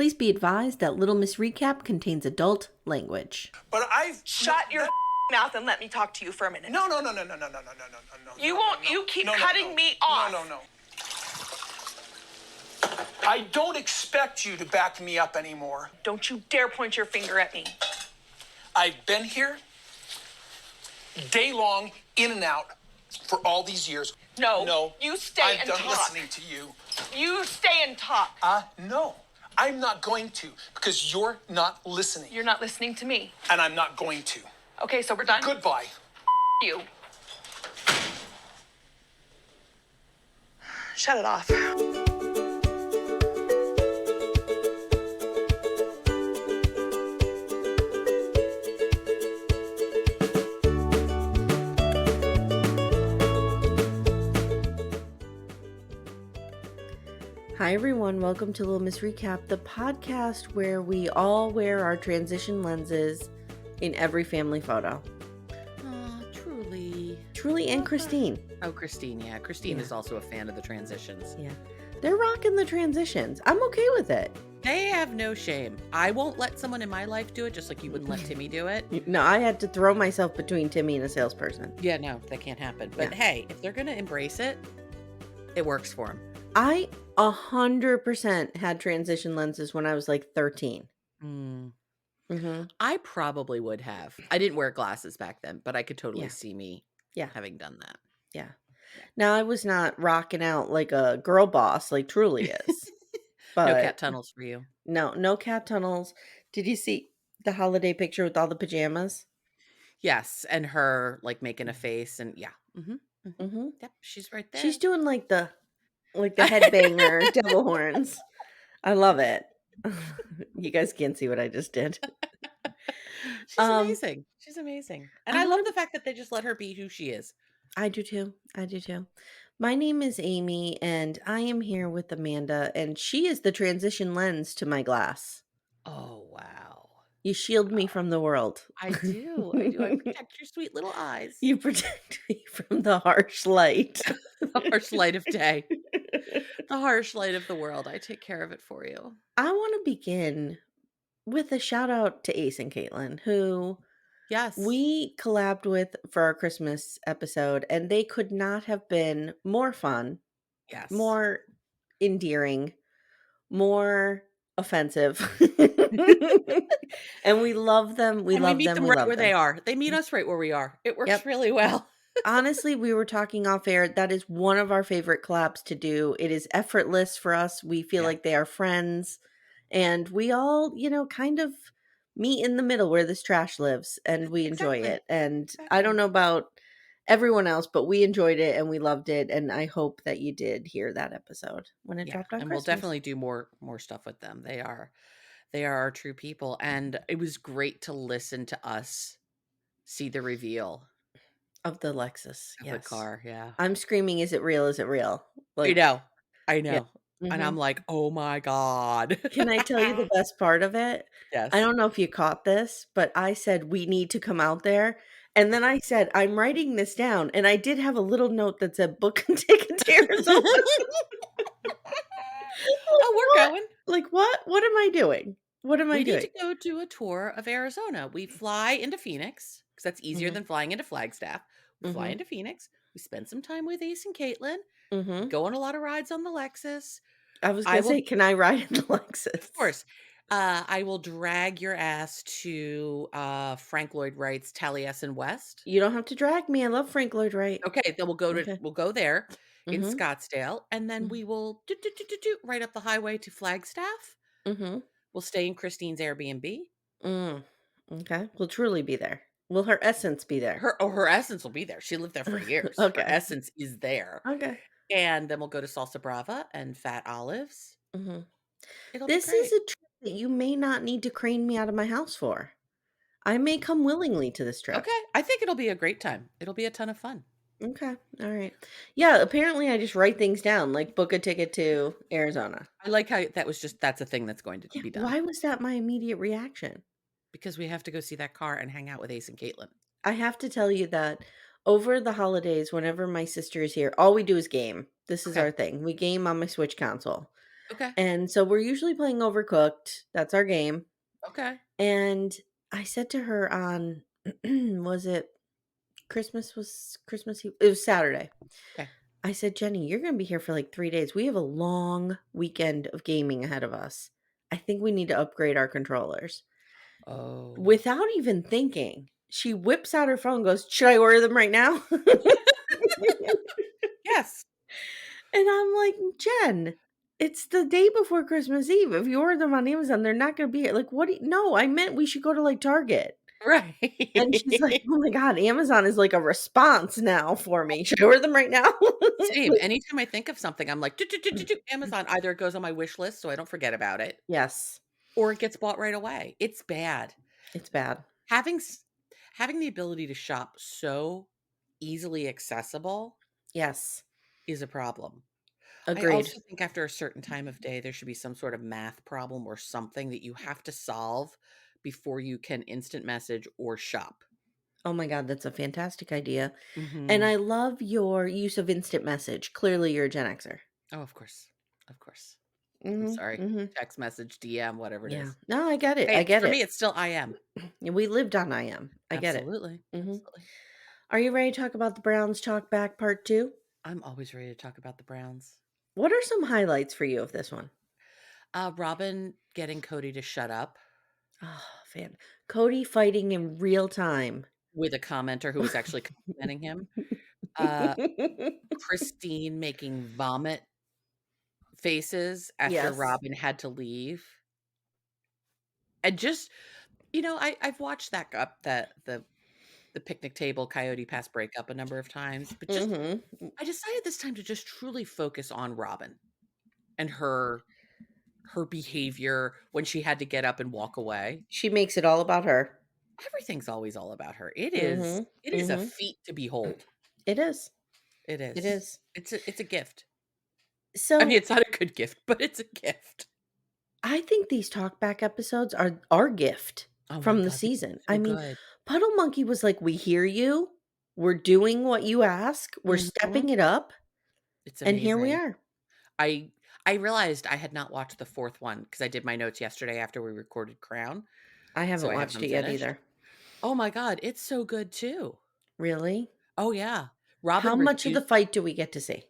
Please be advised that Little Miss Recap contains adult language. But I've Shut your mouth and let me talk to you for a minute. No. You won't. You keep cutting me off. No. I don't expect you to back me up anymore. Don't you dare point your finger at me. I've been here day long, in and out, for all these years. No. You stay and I'm talk. done listening to you. You stay and talk. No. I'm not going to, because you're not listening. You're not listening to me. And I'm not going to. Okay, so we're done? Goodbye. You. Shut it off. Hi everyone, welcome to Little Miss Recap, the podcast where we all wear our transition lenses in every family photo. Truly, and Christine. Oh, Christine, yeah. Christine is also a fan of the transitions. Yeah. They're rocking the transitions. I'm okay with it. They have no shame. I won't let someone in my life do it, just like you wouldn't let Timmy do it. No, I had to throw myself between Timmy and a salesperson. Yeah, no, that can't happen. But hey, if they're going to embrace it, it works for them. I 100% had transition lenses when I was like 13. I probably would have. I didn't wear glasses back then, but I could totally see me having done that. Yeah. Now, I was not rocking out like a girl boss like Truly is. But no cat tunnels for you. No cat tunnels. Did you see the holiday picture with all the pajamas? Yes, and her like making a face and Yep, she's right there. She's doing like the headbanger devil horns. I love it. You guys can't see what I just did. She's amazing. She's amazing. And I love the fact that they just let her be who she is. I do too. My name is Amy, and I am here with Amanda, and she is the transition lens to my glass. Oh, wow. You shield me from the world. I do. I protect your sweet little eyes. You protect me from the harsh light. The harsh light of day. The harsh light of the world. I take care of it for you. I want to begin with a shout out to Ace and Caitlin, who we collabed with for our Christmas episode, and they could not have been more fun, more endearing, more offensive. And we love them. We love meet them right where they are. They meet us right where we are. It works really well. Honestly, we were talking off air. That is one of our favorite collabs to do. It is effortless for us. We feel like they are friends. And we all, kind of meet in the middle where this trash lives. And we enjoy it. And I don't know about everyone else, but we enjoyed it and we loved it. And I hope that you did hear that episode when it dropped on Christmas. We'll definitely do more stuff with them. They are our true people. And it was great to listen to us see the reveal. Of the Lexus. Of the car, yeah. I'm screaming, is it real? Is it real? Like, I know. Yeah. And I'm like, oh my God. Can I tell you the best part of it? Yes. I don't know if you caught this, but I said, we need to come out there. And then I said, I'm writing this down. And I did have a little note that said, book a ticket to Arizona. Oh, we're going. Like, what? What am I doing? We need to go do a tour of Arizona. We fly into Phoenix, because that's easier than flying into Flagstaff. We fly into Phoenix. We spend some time with Ace and Caitlin. Go on a lot of rides on the Lexus. I was going to say, can I ride in the Lexus? Of course. I will drag your ass to Frank Lloyd Wright's Taliesin West. You don't have to drag me. I love Frank Lloyd Wright. Okay, then we'll go there in Scottsdale, and then we will do right up the highway to Flagstaff. We'll stay in Christine's Airbnb. Okay, we'll truly be there. Will her essence be there? Her essence will be there. She lived there for years. Okay. Her essence is there. Okay. And then we'll go to Salsa Brava and Fat Olives. This is a trip that you may not need to crane me out of my house for. I may come willingly to this trip. Okay. I think it'll be a great time. It'll be a ton of fun. Okay. All right. Yeah, apparently I just write things down, like book a ticket to Arizona. I like how that's a thing that's going to be done. Why was that my immediate reaction? Because we have to go see that car and hang out with Ace and Caitlin. I have to tell you that over the holidays, whenever my sister is here, all we do is game. This is our thing. We game on my Switch console. Okay. And so we're usually playing Overcooked. That's our game. Okay. And I said to her on, was it Christmas Eve? It was Saturday. Okay. I said, Jenny, you're going to be here for like 3 days. We have a long weekend of gaming ahead of us. I think we need to upgrade our controllers. Oh. Without even thinking, she whips out her phone and goes, should I order them right now? Yes. And I'm like, Jen, it's the day before Christmas Eve. If you order them on Amazon, they're not going to be here. Like, what? No, I meant we should go to like Target. Right. And she's like, oh my God, Amazon is like a response now for me. Should I order them right now? Same. Anytime I think of something, I'm like, Amazon. Either it goes on my wish list so I don't forget about it, Yes, or it gets bought right away. It's bad. it's bad. Having the ability to shop so easily accessible Yes, is a problem. I agreed. also think after a certain time of day, there should be some sort of math problem or something that you have to solve before you can instant message or shop. Oh my God, that's a fantastic idea. And Mhm. I love your use of instant message. Clearly, you're a Gen Xer. Oh, of course. Of course. I'm Hmm. sorry. Hmm. Text message, DM, whatever it Yeah. is. No, I get it. Hey, I get for it. me, it's still I am. Yeah, we lived on I am. I get it. Absolutely. Hmm. Absolutely. Are you ready to talk about the Browns Talk Back Part 2? I'm always ready to talk about the Browns. What are some highlights for you of this one? Robyn getting Kody to shut up Oh, fan. Kody fighting in real time. with a commenter who was actually complimenting him. Uh, Christine making vomit faces after Yes. Robyn had to leave. And just, I've watched that up the picnic table Coyote Pass breakup a number of times, but just Hmm. I decided this time to just truly focus on Robyn and her behavior when she had to get up and walk away. She makes it all about her. Everything's always all about her. Hmm. It is a Hmm. feat to behold. It is. It It is. is. It's a gift. I mean, So it's not a good gift, but it's a gift. I think these talkback episodes are our gift Oh my from the god, they're season. I so mean, good. Puddle Monkey was like, "We hear you. We're doing what you ask. We're Mhm. stepping it up." It's And here we amazing. are. I I realized I had not watched the 4th one because I did my notes yesterday after we recorded Crown, I so haven't I have watched them it yet finished. either. Oh my god, it's so good too. Really? Oh, yeah. How Robyn much of the refused fight do we get to see?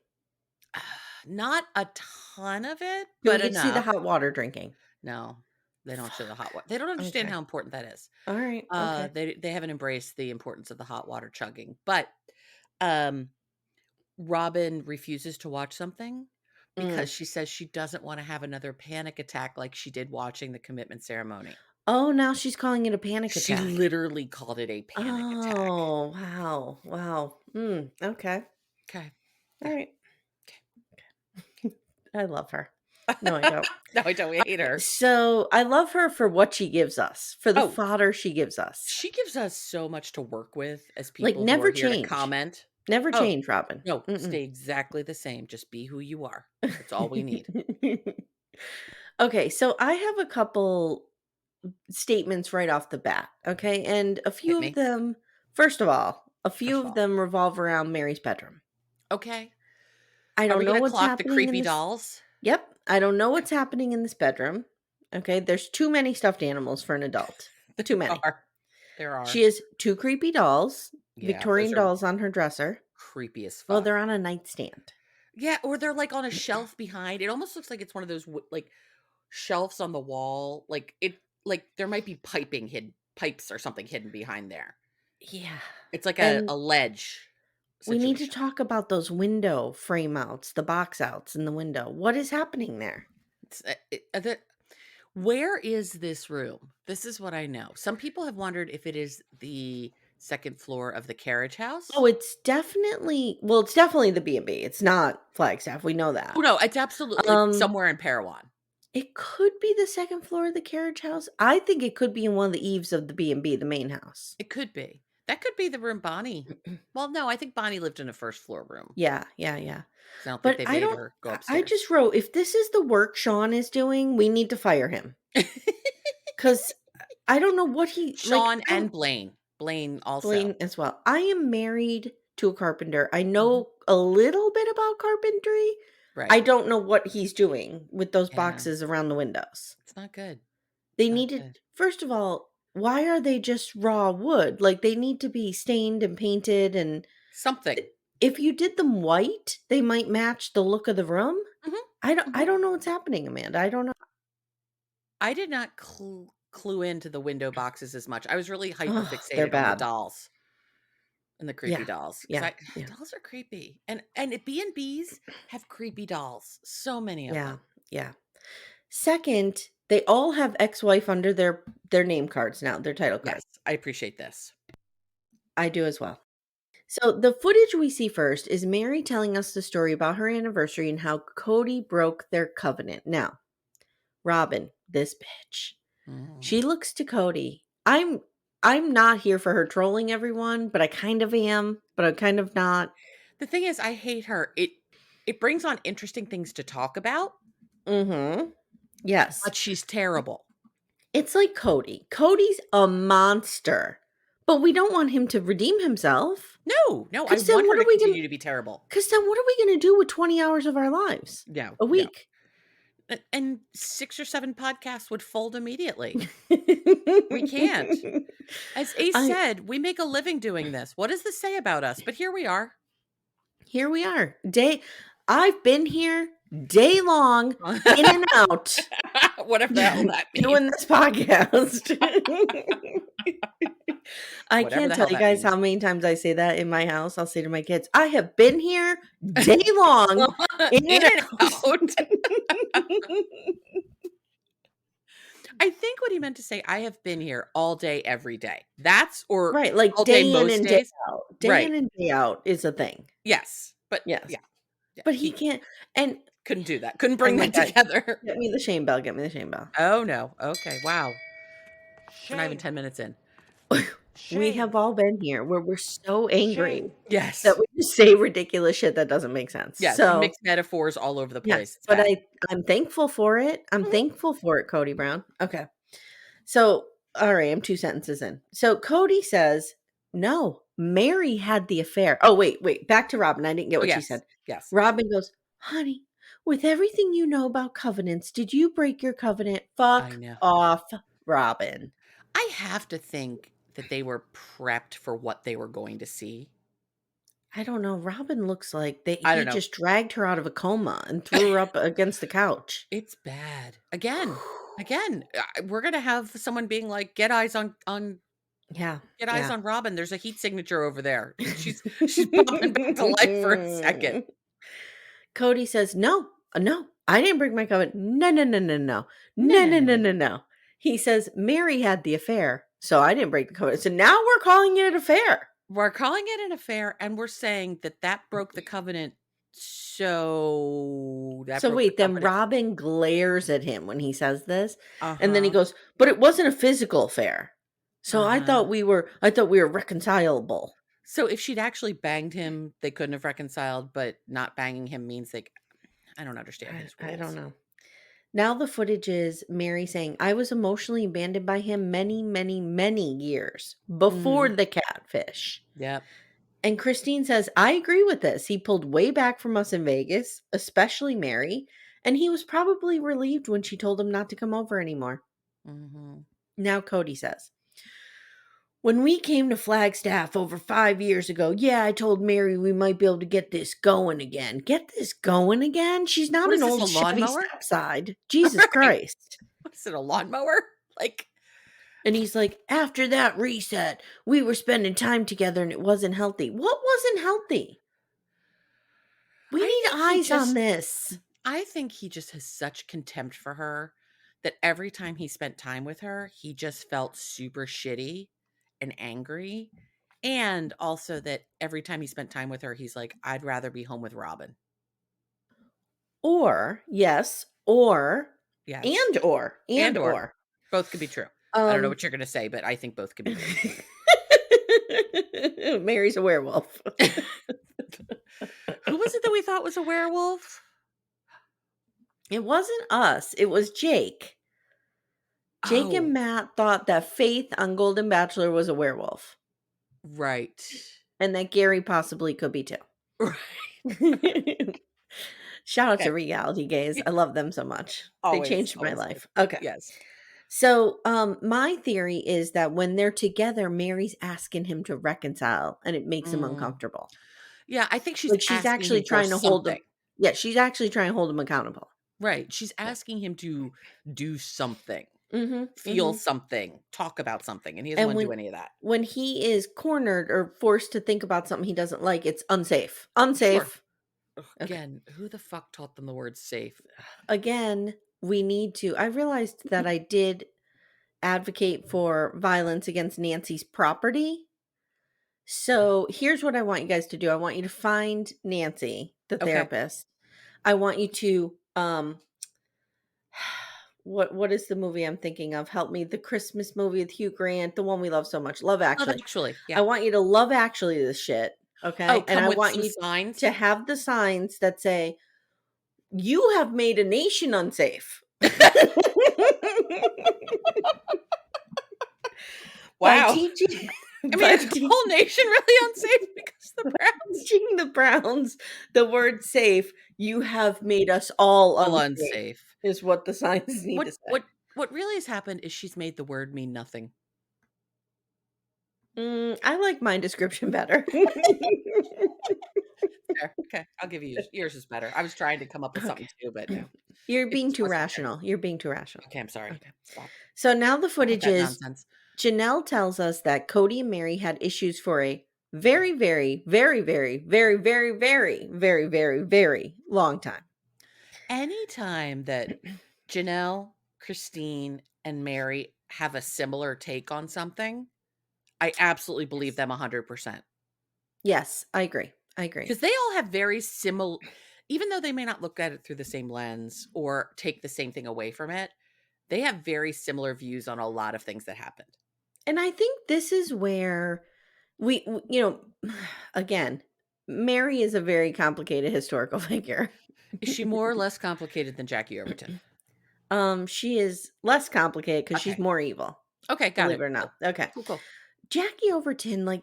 not a ton of it, Do we but get to see the enough. hot water drinking? No, they don't show the hot water. Fuck. They don't understand Okay. how important that is. All right. Okay. They haven't embraced the importance of the hot water chugging, but, um, Robyn refuses to watch something because Mm. she says she doesn't wanna have another panic attack like she did watching the commitment ceremony. Oh, now she's calling it a panic She attack. literally called it a panic attack. Oh, wow. Wow. Okay. Okay. All Yeah. right. I love her. No, I don't. No, I don't hate her. So I love her for what she gives us, for the Oh, fodder she gives us. she gives us so much to work with as Like, people who are never here to change. comment. Never Oh, change, Robyn. no, Mm-mm. stay exactly the same, just be who you are. That's all we need. Okay, so I have a couple statements right off the bat, okay? And a Hit few of me. them, first of all, a few First of of all. them revolve around Meri's bedroom. Okay. I Are we don't know gonna what's clock the happening in creepy this. dolls? Yep, I don't know Okay. what's happening in this bedroom. Okay, there's too many stuffed animals for an adult. Too There many. are. There She are. has two creepy dolls, Yeah, those Victorian are dolls on her dresser. creepy as Well, fuck. they're on a nightstand. Yeah, or they're, like, on a shelf behind. It almost looks like it's one of those, like, shelves on the wall. Like, there might be pipes or something hidden behind there. Yeah. It's like a And ledge we need to situation. talk about those window frame outs, the box outs in the window. What is happening there? It's, where is this room? This is what I know. Some people have wondered if it is the 2nd floor of the carriage Oh, house. it's definitely the B&B. It's not Flagstaff. We know Oh, that. no, it's absolutely Um, somewhere in Parowan. it could be the second floor of the carriage house. I think it could be in one of the eaves of the B&B, the main house. It could be. That could be the room Bonnie well, no, I think Bonnie lived in a 1st floor room, Yeah, yeah, yeah. 'cause I don't think But they I made don't her go I upstairs. just wrote, if this is the work Sean is doing, we need to fire him. 'Cause I don't know what he like, Sean and Blaine. Blaine also. Blaine as well. I am married to a carpenter. I Mhm. know a little bit about carpentry. I Right. don't know what he's doing with those Yeah. boxes around the windows. It's not good. They It's not needed good. first of all, why are they just raw wood? Like, they need to be stained and painted, and Something. if you did them white, they might match the look of the room. Mhm, I mhm. don't know what's happening, Amanda. I don't know. I did not clue into the window boxes as much. I was really hyper Oh, they're fixated on the bad. dolls and the creepy Yeah. dolls because Yeah. I Yeah. dolls are creepy, and B&Bs have creepy dolls, so many of Yeah. them. Yeah. Second, they all have ex-wife under their name cards now, their title Yes, card. I appreciate this. I do as well. So the footage we see first is Meri telling us the story about her anniversary and how Kody broke their covenant. Now, Robyn, this bitch, Mm. she looks to Kody. I'm not here for her trolling everyone, but I kind of am, but I'm kind of not. The thing is, I hate her. It brings on interesting things to talk about, Mm-hmm. Yes. but she's terrible. It's like Kody. Cody's a monster, but we don't want him to redeem himself. No, no, I Because then want her what to are we gonna? continue to be terrible. Because then what are we gonna do with 20 hours of our lives No, a no. week? And 6 or 7 podcasts would fold immediately. We can't. As Ace I said, we make a living doing this. What does this say about us? But here we are. Here we are. I've been here day long, in and out, Whatever the hell that means. doing this podcast. I Whatever can't the tell hell you that guys means. how many times I say that in my house. I'll say to my kids, I have been here day long, in In and and out. out. I think what he meant to say, I have been here all day, every day. That's or Right, like all day, day in most and day days. out. Day in Right. and day out is a thing. Yes. But Yes. yeah, yeah. But he He can't, and couldn't do that. Couldn't oh bring my that god, together. get me the shame bell, get me the shame bell. Oh no. Okay. Wow. We're not even Shame. 10 minutes in. We Shame. have all been here where we're so angry Shame. that Yes. we just say ridiculous shit that doesn't make sense. Yes. We So, mix metaphors all over the place. yes, It's but bad. I'm thankful for it. I'm Mhm. thankful for it, Kody Brown. Okay. So, all right, I'm 2 sentences in. So, Kody says, "No, Meri had the affair." Oh, wait, back to Robyn. I didn't get Oh, what she yes. said. Yes. Robyn goes, "Honey, with everything you know about covenants, did you break your covenant?" I Fuck know. off, Robyn. I have to think that they were prepped for what they were going to see. I don't know. Robyn looks like I he don't know. just dragged her out of a coma and threw her up against the couch. It's bad. Again, we're gonna have someone being like, "Get eyes on Yeah, get eyes yeah. on Robyn. There's a heat signature over there. She's popping back to life for a second." Kody says, "No, no, I didn't break my covenant. No, no, no, no, no, No, no, no, no, no, no, no, no, no. no." He says, "Meri had the affair, so I didn't break the covenant. So now we're calling it an affair." We're calling it an affair, and we're saying that broke the covenant. So that So broke the wait, then covenant. Robyn glares at him when he says this, and then he Uh-huh. goes, "But it wasn't a physical affair. So Uh-huh. I thought we were reconcilable." So if she'd actually banged him, they couldn't have reconciled, but not banging him means I don't understand his I don't rules. know. Now the footage is Meri saying, "I was emotionally abandoned by him many, many, many years before Mhm. the catfish." Yep. And Christine says, "I agree with this. He pulled way back from us in Vegas, especially Meri, and he was probably relieved when she told him not to come over anymore." Mhm. Now Kody says, "When we came to Flagstaff over 5 years ago, yeah, I told Meri we might be able to get this going again." Get this going again? She's not What is an this, a old Chevy lawnmower? stepside. Jesus Right. Christ. What is it, a lawnmower? Like, And he's like, "After that reset, we were spending time together and it wasn't healthy." What wasn't healthy? We I need think he eyes on just this. I think he just has such contempt for her that every time he spent time with her, he just felt super shitty and angry. And also that every time he spent time with her, he's like, I'd rather be home with Robyn. Or, yes, or, Yes. And and or. or. Both could be true. I don't know Um, what you're going to say, but I think both could be true. Mary's a werewolf. Who was it that we thought was a werewolf? It wasn't us. It was Jake. Jake and Oh, Matt thought that Faith on Golden Bachelor was a werewolf right. and that Gary possibly could be too. Right. Shout out Okay. to Reality Gaze. I love them so much. They Always, changed my always good. life. Okay. Yes. So, my theory is that when they're together, Mary's asking him to reconcile and it makes him Mm. uncomfortable. Yeah, I think she's Like she's asking actually him for trying to hold him. something. Yeah, she's actually trying to hold him accountable. Right. She's asking him to do something, Mhm. feel Mhm. something, talk about something, and he doesn't And want to do any of that. when he is cornered or forced to think about something he doesn't like, it's unsafe. Sure. Unsafe. Ugh, Okay. again, who the fuck taught them the word safe? Again, we need to I realized that I did advocate for violence against Nancy's property. So, here's what I want you guys to do. I want you to find Nancy, the Okay. therapist. I want you to what is the movie I'm thinking of? Help me. The Christmas movie with Hugh Grant, the one we love so much. Love Love Actually. Actually. I Yeah. want you to Love Actually this shit, Oh, okay? And come I with want some you signs. to have the signs that say, "You have made a nation unsafe." By Wow. teaching I mean, by is the whole nation really unsafe because of the Browns? teaching the Browns the word safe, "You have made us all All unsafe," unsafe. is what the signs need What to say. what what really has happened is she's made the word mean nothing. I like my description better. There. Okay, I'll give you yours is better. I was trying to come up with something Okay. too, but no, You're it being just too wasn't there. rational. You're being too rational. Okay, I'm sorry. Okay. Stop. So now the Stop with footage that is nonsense. Janelle tells us that Kody and Meri had issues for a very, very, very, very, very, very, very, very, very, very long time. Anytime that Janelle, Christine, and Meri have a similar take on something, I absolutely believe Yes. them 100%. Yes, I agree. I agree. Because they all have very similar, even though they may not look at it through the same lens or take the same thing away from it, they have very similar views on a lot of things that happened. And I think this is where again, Meri is a very complicated historical figure. Is she more or less complicated than Jackie Overton? She is less complicated because she's Okay. more evil, Okay, got believe it. it or not. Cool. Okay. Cool, cool. Jackie Overton,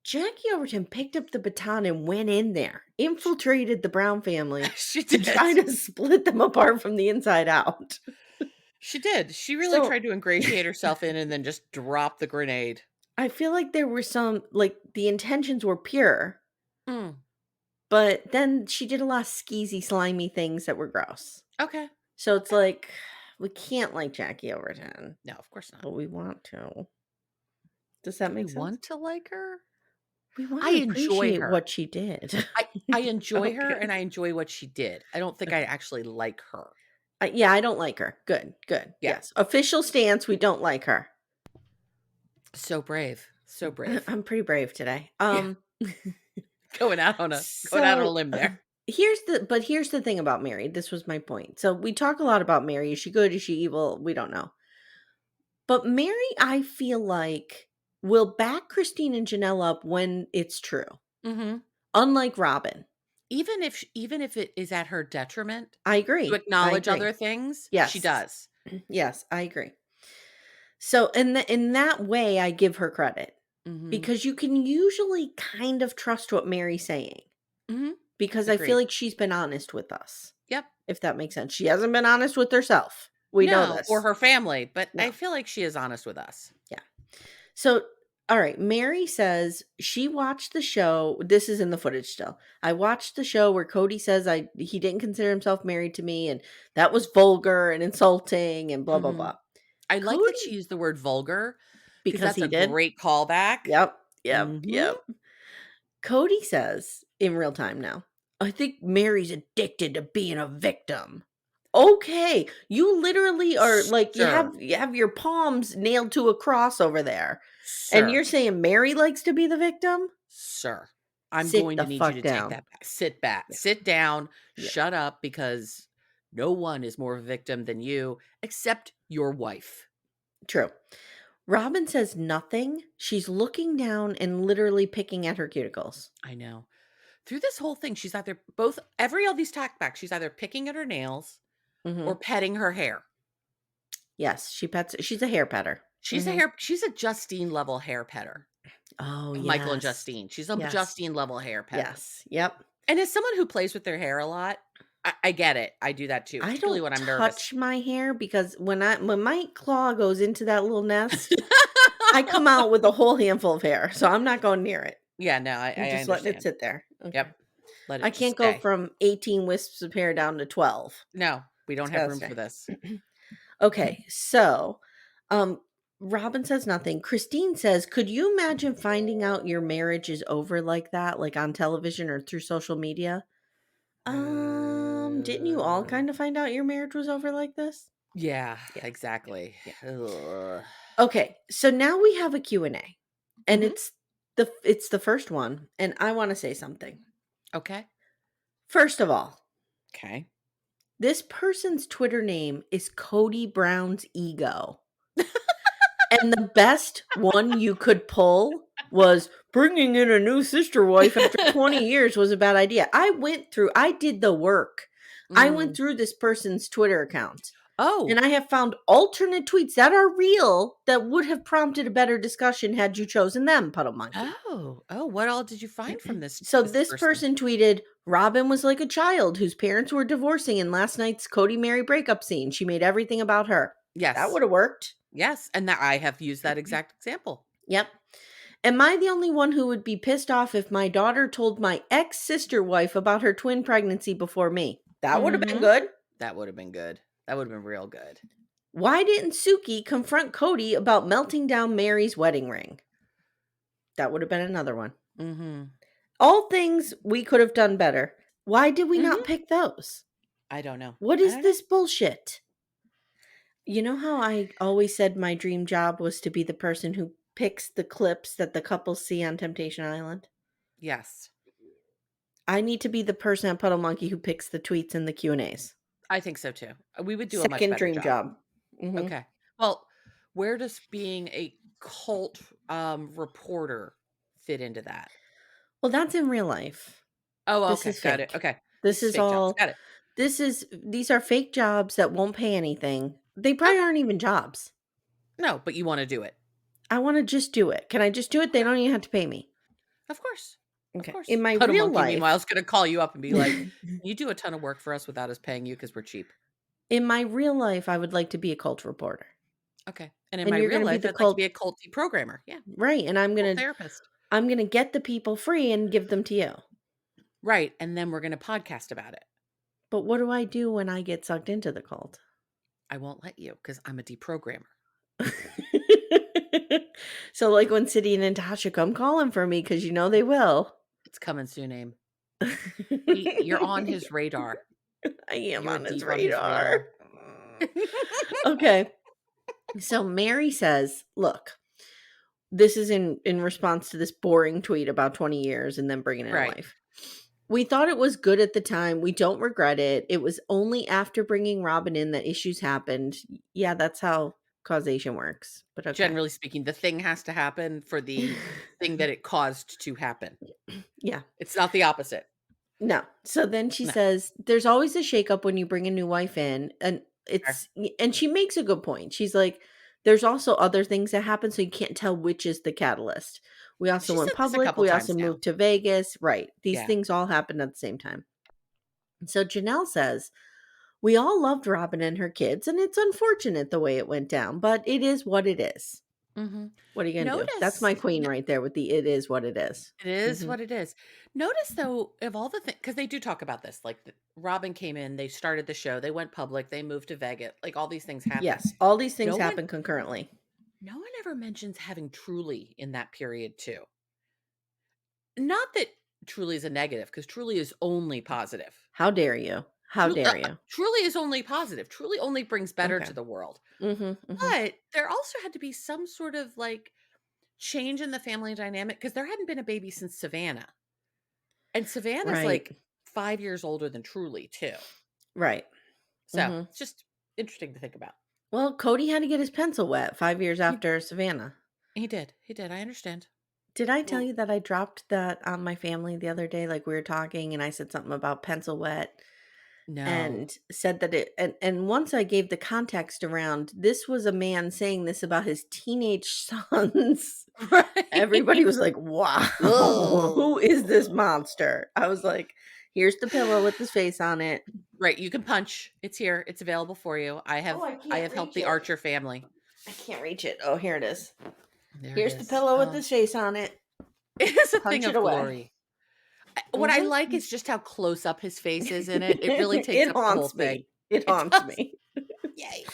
Jackie Overton picked up the baton and went in there, infiltrated the Brown family She to did. try to split them apart from the inside out. She did. She really So tried to ingratiate herself in and then just drop the grenade. I feel like there were some, the intentions were pure, Mm, but then she did a lot of skeezy, slimy things that were gross. okay. So it's like, we can't like Jackie Overton, No, of course not. but we want to. Does that Do we make sense? want to like her? We want I to enjoy appreciate her. what she did. I enjoy her Okay. and I enjoy what she did. I don't think I Okay. actually like her. Yeah, I don't like her. Good, good. Yeah. Yes. Official stance, we don't like her. So brave. So brave. I'm pretty brave today. Yeah. Going out on a So limb there. here's the thing about Meri. This was my point. So we talk a lot about Meri. Is she good? Is she evil? We don't know. But Meri, I feel like, will back Christine and Janelle up when it's true. Mm-hmm. Unlike Robyn. Even if it is at her detriment I agree. to I acknowledge agree. other things, she Yes. does. Yes, I agree. So in that way, I give her credit. Mm-hmm. Because you can usually kind of trust what Meri's saying. Mm-hmm. Because I feel Agreed. like she's been honest with us. Yep. If that makes sense. She hasn't been honest with herself. We know No, this. or her family, but I No. feel like she is honest with us. Yeah. So, all right. Meri says she watched the show. This is in the footage still. I watched the show where Kody says he didn't consider himself married to me, and that was vulgar and insulting and blah, blah, Mm-hmm. blah. I like that she used the word vulgar because that's he a did. great callback. Yep. Mm-hmm. Kody says in real time now, I think Meri's addicted to being a victim. Okay, you literally are like you have your palms nailed to a cross over there, and you're saying Meri likes to be the victim? Sir, I'm Sit going the to need you fuck to down. take that back. Sit back. Yeah. Sit down. Yeah. Shut up, because no one is more of a victim than you, except your wife. True. Robyn says nothing. She's looking down and literally picking at her cuticles. I know. Through this whole thing, she's either all these talkbacks, she's either picking at her nails or petting her hair. Yes, she's a hair petter. She's a Justine level hair petter. Oh, yes. Michael and Justine. She's a Justine level hair petter. Yes. Yep. And as someone who plays with their hair a lot, I get it. I do that too, I particularly don't when I'm nervous. touch my hair because when my claw goes into that little nest, I come out with a whole handful of hair, so I'm not going near it. Yeah, no, I'm I just letting it understand. sit there. Okay. Yep. Let I it just can't go stay. from 18 wisps of hair down to 12. No, we don't It's have gotta room for stay. this. Okay, so, um, Robyn says nothing. Christine says, "Could you imagine finding out your marriage is over like that, like on television or through social media?" Didn't you all kind of find out your marriage was over like this? Yeah, Yeah, yeah, exactly. yeah. Ugh. Okay, so now we have a Q&A, and Mhm. it's the first one, and I want to say something. Okay. First of all, Okay. this person's Twitter name is Cody Brown's Ego. And the best one you could pull was bringing in a new sister wife after 20 years was a bad idea. I did the work. I went Mm. through this person's Twitter account Oh. and I have found alternate tweets that are real that would have prompted a better discussion had you chosen them, Puddle Monkey. Oh. Oh, what all did you find from So this this person? person tweeted, Robyn was like a child whose parents were divorcing in last night's Kody Meri breakup scene. She made everything about her. That Yes. would have worked. Yes, and that I have used that exact example. Yep. Am I the only one who would be pissed off if my daughter told my ex sister wife about her twin pregnancy before me? That would have been Mhm. good. That would have been good. That would have been real good. Why didn't Suki confront Kody about melting down Meri's wedding ring? That would have been another one. Mhm. All things we could have done better. Why did we Mhm. not pick those? I don't know. What I is don't this bullshit? You know how I always said my dream job was to be the person who picks the clips that the couples see on Temptation Island? Yes. I need to be the person at Puddle Monkey who picks the tweets and the Q&As. I think so too. We would do a much Second better dream job. job. Mhm. Okay. Well, where does being a cult reporter fit into that? Well, that's in real life. Oh, This okay. is Got it. fake. Okay. This is Fake jobs. all Got it. these are fake jobs that won't pay anything. They probably Okay. aren't even jobs. No, but you want to do it. I want to just do it. Can I just do it? They Okay. don't even have to pay me. Of course. Of Okay. course. In my Puddle real Monkey, meanwhile, life, is going to call you up and be like, you do a ton of work for us without us paying you because we're cheap. in my real life, I would like to be a cult reporter. Okay. And in And my you're real going to be life, the I'd like to cult, be a cult deprogrammer. Yeah. right? And Cult therapist. I'm going to get the people free and give them to you. Right. And then we're going to podcast about it. But what do I do when I get sucked into the cult? I won't let you because I'm a deprogrammer. So like when City and Natasha come calling for me because you know they will. It's coming soon, Aim. You're on his radar. I am You're on his deep on his radar. radar. Okay. So Meri says, look, this is in response to this boring tweet about 20 years and then bringing in a Right. wife. We thought it was good at the time. We don't regret it. It was only after bringing Robyn in that issues happened. Yeah, that's how causation works. But okay. Generally speaking, the thing has to happen for the thing that it caused to happen. Yeah. It's not the opposite. No. So then she No. says, there's always a shakeup when you bring a new wife in. And and she makes a good point. She's like, there's also other things that happen. So you can't tell which is the catalyst. We also She went said this a public. couple We also times now. moved to Vegas. Right. These Yeah. things all happened at the same time. So Janelle says, we all loved Robyn and her kids, and it's unfortunate the way it went down, but it is what it is. Mm-hmm. What are you going to do? That's my queen right there with the it is what it is. It is what it is. Notice though, of all the things, because they do talk about this, like Robyn came in, they started the show, they went public, they moved to Vegas, like all these things happen. Yes, all these things happen concurrently. No one ever mentions having Truly in that period too. Not that Truly is a negative, because Truly is only positive. How dare you? How dare you? Truly is only positive. Truly only brings better to the world. But there also had to be some sort of like change in the family dynamic because there hadn't been a baby since Savannah. And Savannah's like 5 years older than Truly too. Right. So it's just interesting to think about. Well, Kody had to get his pencil wet 5 years after Savannah. He did. He did. I understand. Did I tell you that I dropped that on my family the other day? Like we were talking and I said something about pencil wet. No. And said that it and once I gave the context around this was a man saying this about his teenage sons. Right. Everybody was like, wow, who is this monster? I was like, here's the pillow with his face on it. Right, you can punch. It's here. It's available for you. Oh, I I can't have helped reach the it. Archer family. I can't reach it. Oh, here it is. There it Here's the is. pillow with Oh, his face on it. it is a thing Punch it of away. glory. What I like is just how close up his face is in it. It really takes It up the whole haunts thing. me. It It haunts does. me. Yay.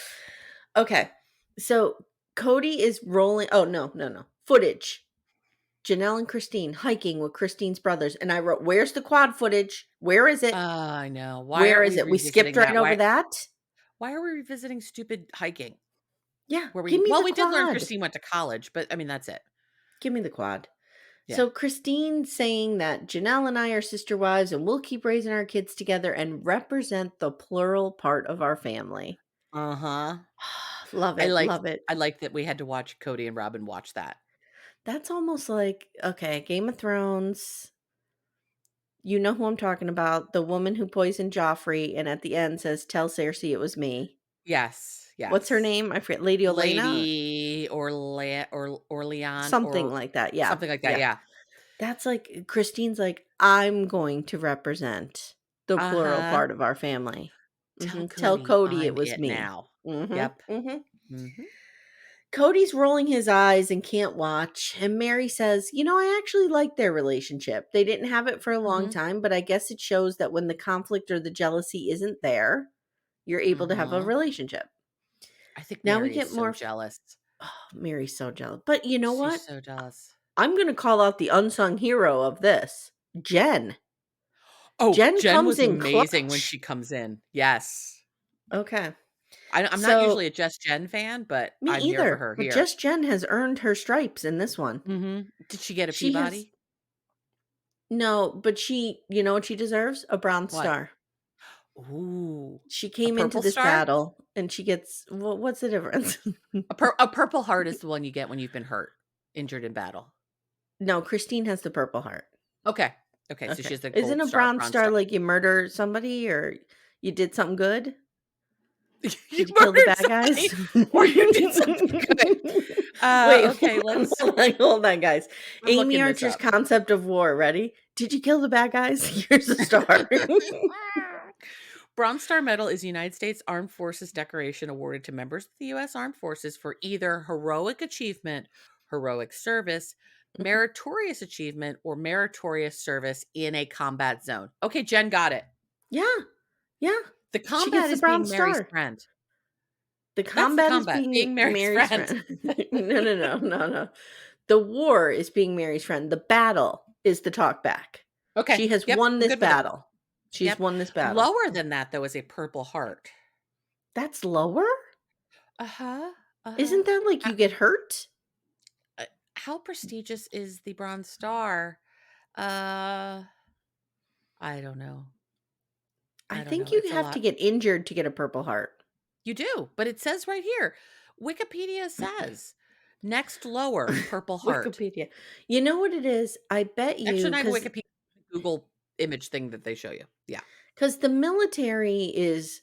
Okay. So Kody is rolling. Oh, no. Footage. Janelle and Christine hiking with Christine's brothers. And I wrote, where's the quad footage? Where is it? I know. Why Where aren't is we it? We skipped revisiting right that? over that. Why are we revisiting stupid hiking? Yeah. Where Give me the we did learn quad. Christine went to college, but I mean that's it. Give me the quad. Yeah. So Christine saying that Janelle and I are sister wives and we'll keep raising our kids together and represent the plural part of our family. Uh-huh. Love I it. like Love it. I like that we had to watch Kody and Robyn watch that. That's almost like, okay, Game of Thrones. You know who I'm talking about. The woman who poisoned Joffrey and at the end says, tell Cersei it was me. Yes. What's her name? I forget. Lady Olenna? Lady Orlean Something or like that. Yeah. something like that. Yeah. That's like, Christine's like, I'm going to represent the plural Uh-huh. part of our family. Tell Cody Kody it I'm was it me. now. Yep. Cody's rolling his eyes and can't watch. And Meri says, I actually like their relationship. They didn't have it for a long time, but I guess it shows that when the conflict or the jealousy isn't there, you're able to have a relationship. I think Now we Meri get is more so jealous. Oh, Mary's so jealous. But you know what? She's so jealous. I'm going to call out the unsung hero of this, Jenn. Oh, Jen Jen comes was in amazing when clutch. she comes in. Yes. Okay. I'm not usually a Just Jenn fan, but Me I'm here for either. her But here. Just Jenn has earned her stripes in this one. Did she get a She has Peabody? No, but you know what she deserves? A bronze What? star. Ooh. She A came into purple this star? battle and she gets what's the difference? A purple heart is the one you get when you've been injured in battle. No, Christine has the purple heart. Okay. So she has the Isn't gold a star, bronze star like you murder somebody or you did something good? You Did you kill the murdered bad guys? somebody or you did something good. Wait, Okay, let's hold on, guys. I'm Amy looking this Archer's up. concept of war. Ready? Did you kill the bad guys? Here's a star. Bronze Star Medal is United States Armed Forces decoration awarded to members of the U.S. Armed Forces for either heroic achievement, heroic service, meritorious achievement, or meritorious service in a combat zone. Okay, Jen got it. Yeah. The She combat gets the is being bronze Meri's star. friend. The That's the combat is combat, being Meri's Mary's friend. friend. No. The war is being Mary's friend. The battle is the talk back. Okay. She has Yep, won I'm this good with it. battle. She's won this battle. Lower than that, though, is a purple heart. That's lower? Uh-huh. Isn't that like you get hurt? How prestigious is the Bronze Star? I don't know. I think you have to get injured to get a purple heart. You do, but it says right here. Wikipedia says next lower, purple heart. Wikipedia. You know what it is? I bet you. Actually, not Wikipedia, Google image thing that they show you. Yeah. Because the military is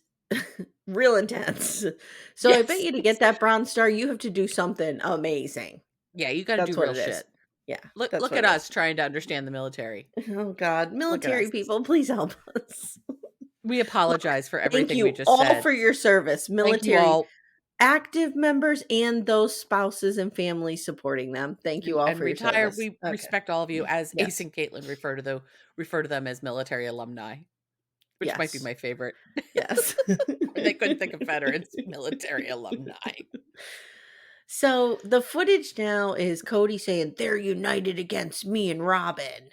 real intense. So I bet you to get that bronze star, you have to do something amazing. Yeah, you got to do real shit. Yeah. Look at us trying to understand the military. Oh, God. Military people, please help us. We apologize for everything we just said. said. All for your service. Military active members and those spouses and families supporting them. Thank you all for your service. We respect all of you. As Ace and Caitlin refer to them as military alumni, which might be my favorite. Yes. They couldn't think of veterans, military alumni. So the footage now is Kody saying they're united against me and Robyn.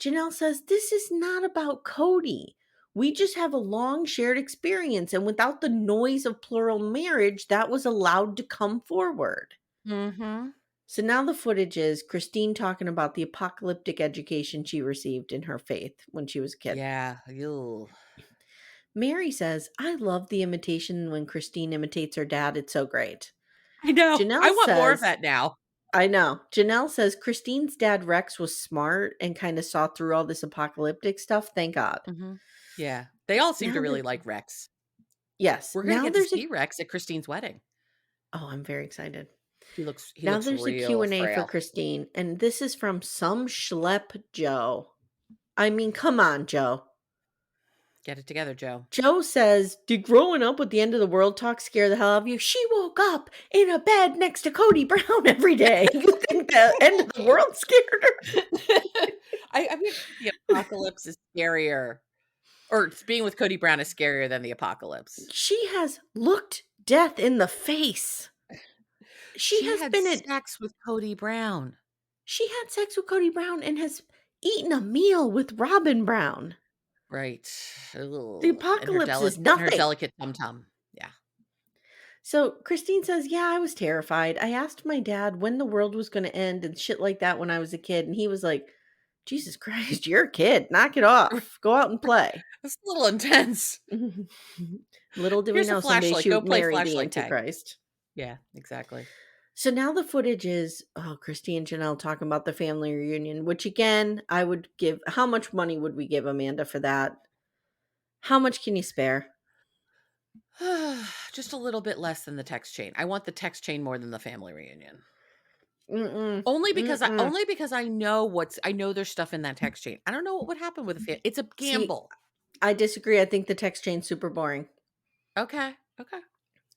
Janelle says this is not about Kody. We just have a long shared experience, and without the noise of plural marriage, that was allowed to come forward. So now the footage is Christine talking about the apocalyptic education she received in her faith when she was a kid. Yeah. Ew. Meri says, I love the imitation when Christine imitates her dad. It's so great. I know. I want more of that now. I know. Janelle says Christine's dad Rex was smart and kind of saw through all this apocalyptic stuff. Thank God. Yeah. They all seem to really like Rex. Yes. We're going to get to see Rex at Christine's wedding. Oh, I'm very excited. He looks there's real a Q&A frail. for Christine, and this is from some schlep Joe. I mean, come on, Joe. Get it together, Joe. Joe says, "Did growing up with the end of the world talk scare the hell out of you?" She woke up in a bed next to Kody Brown every day. You think the end of the world scared her? I mean, the apocalypse is scarier, or being with Kody Brown is scarier than the apocalypse. She has looked death in the face. She has had been sex with Kody Brown. She had sex with Kody Brown and has eaten a meal with Robyn Brown. Right. The apocalypse is And her nothing. delicate tum-tum. Yeah. So Christine says, "Yeah, I was terrified. I asked my dad when the world was going to end and shit like that when I was a kid. And he was like, Jesus Christ, you're a kid. Knock it off. Go out and play." That's a little intense. Little did we Here's a know someday flashlight. she Go would play marry the flashlight tag. Antichrist. Yeah, exactly. So now the footage is, Christy and Janelle talking about the family reunion, which again, I would give, how much money would we give Amanda for that? How much can you spare? Just a little bit less than the text chain. I want the text chain more than the family reunion. Mm-mm. Only because I know there's stuff in that text chain. I don't know what would happen with it's a gamble. See, I disagree. I think the text chain's super boring. Okay.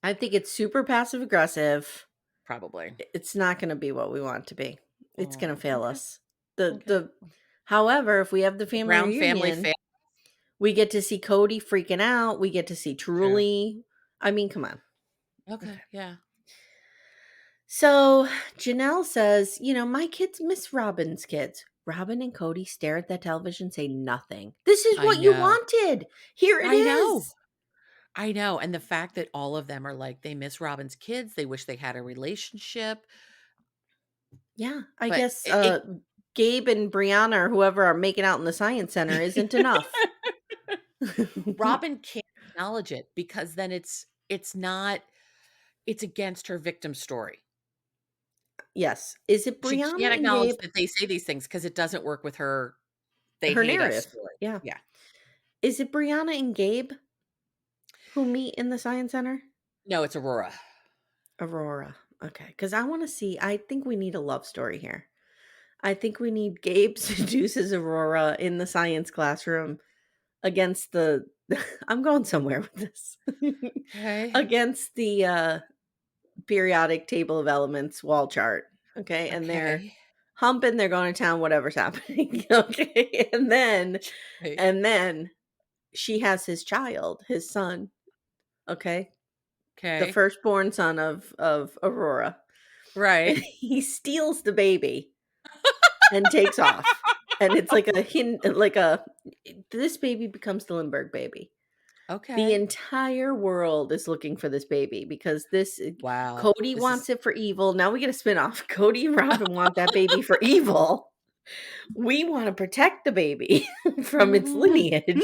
I think it's super passive aggressive. Probably. It's not going to be what we want it to be. It's going to fail us. Okay. However, if we have the family Brown reunion, family we get to see Kody freaking out. We get to see Truly. I mean, come on. Okay, yeah. So Janelle says, my kids miss Robyn's kids. Robyn and Kody stare at that television, say nothing. This is what you wanted. Here it is. I know. And the fact that all of them are like, they miss Robyn's kids. They wish they had a relationship. Yeah. I guess Gabe and Brianna or whoever are making out in the science center isn't enough. Robyn can't acknowledge it because then it's against her victim story. Yes. Is it Brianna? She can't acknowledge that they say these things because it doesn't work with her. Her narrative. Story. Yeah. Yeah. Is it Brianna and Gabe who meet in the science center? No, it's Aurora. Okay. Because I think we need a love story here. I think we need Gabe seduces Aurora in the science classroom against I'm going somewhere with this. Okay. Against the periodic table of elements wall chart. Okay. And they're humping, they're going to town, whatever's happening. Okay. And then she has his child, his son. Okay. The firstborn son of Aurora. Right. And he steals the baby and takes off. And it's like this baby becomes the Lindbergh baby. Okay. The entire world is looking for this baby because Kody wants it for evil. Now we get a spinoff. Kody and Robyn want that baby for evil. We want to protect the baby from its lineage.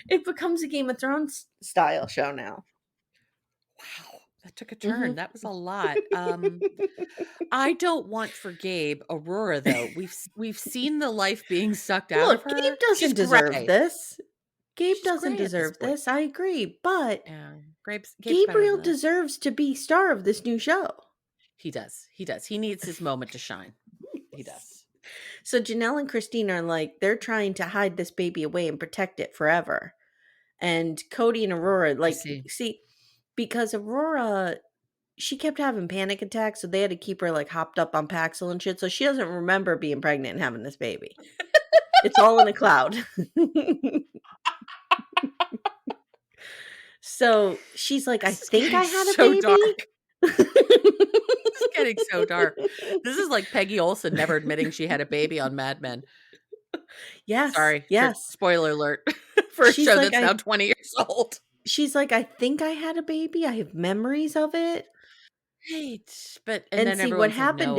It becomes a Game of Thrones style show now. Wow, that took a turn. That was a lot. I don't want for Gabe Aurora though. We've seen the life being sucked out of her. Gabe doesn't deserve this. Gabe doesn't deserve this. I agree, but Gabriel deserves to be star of this new show. He does. He needs his moment to shine. He does. So Janelle and Christine are like, they're trying to hide this baby away and protect it forever. And Kody and Aurora, see, because Aurora, she kept having panic attacks, so they had to keep her hopped up on Paxil and shit. So she doesn't remember being pregnant and having this baby. It's all in a cloud. So she's like, I think I had a baby. Dark. It's getting so dark. This is like Peggy Olson never admitting she had a baby on Mad Men. Yes. Sorry. Yes. Spoiler alert for a show that's now 20 years old. She's like, I think I had a baby. I have memories of it. Right. But then see what happened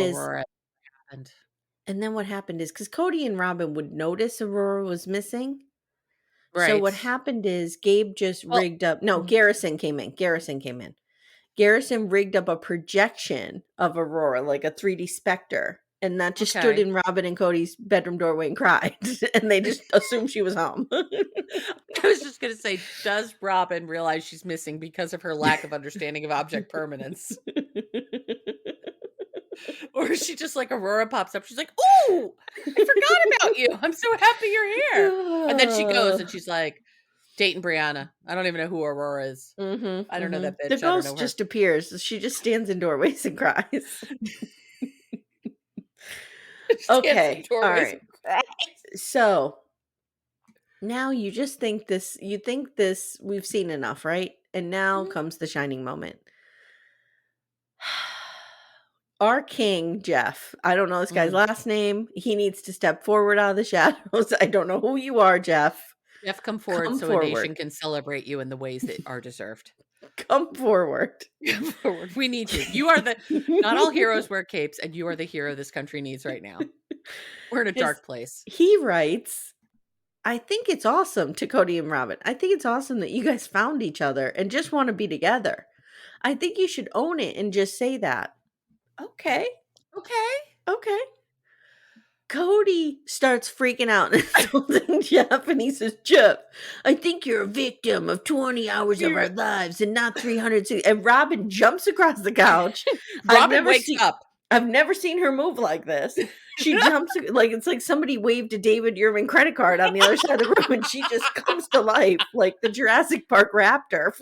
and then what happened is because Kody and Robyn would notice Aurora was missing. Right. So what happened is Gabe just rigged up. No, Garrison came in. Garrison rigged up a projection of Aurora, like a 3D specter. And that just stood in Robyn and Kody's bedroom doorway and cried. And they just assumed she was home. I was just going to say, does Robyn realize she's missing because of her lack of understanding of object permanence? Or she just like Aurora pops up. She's like, "Ooh, I forgot about you. I'm so happy you're here." And then she goes and she's like, dating Brianna. I don't even know who Aurora is. I don't know that The bitch. I don't know ghost her. just appears. She just stands in doorways and cries. Okay. All right. So now you just think this, we've seen enough, right? And now comes the shining moment. Our king, Jeff, I don't know this guy's last name. He needs to step forward out of the shadows. I don't know who you are, Jeff. Jeff, come forward so a nation can celebrate you in the ways that are deserved. Come forward. Come forward. We need you. You are not all heroes wear capes, and you are the hero this country needs right now. We're in a dark place. He writes, I think it's awesome to Kody and Robyn. I think it's awesome that you guys found each other and just want to be together. I think you should own it and just say that. Okay. Kody starts freaking out and insulting Jeff, and he says, Jeff, I think you're a victim of 20 hours of our lives and not 360. And Robyn jumps across the couch. Robyn wakes up. I've never seen her move like this. She jumps like it's like somebody waved a David Yurman credit card on the other side of the room, and she just comes to life like the Jurassic Park raptor.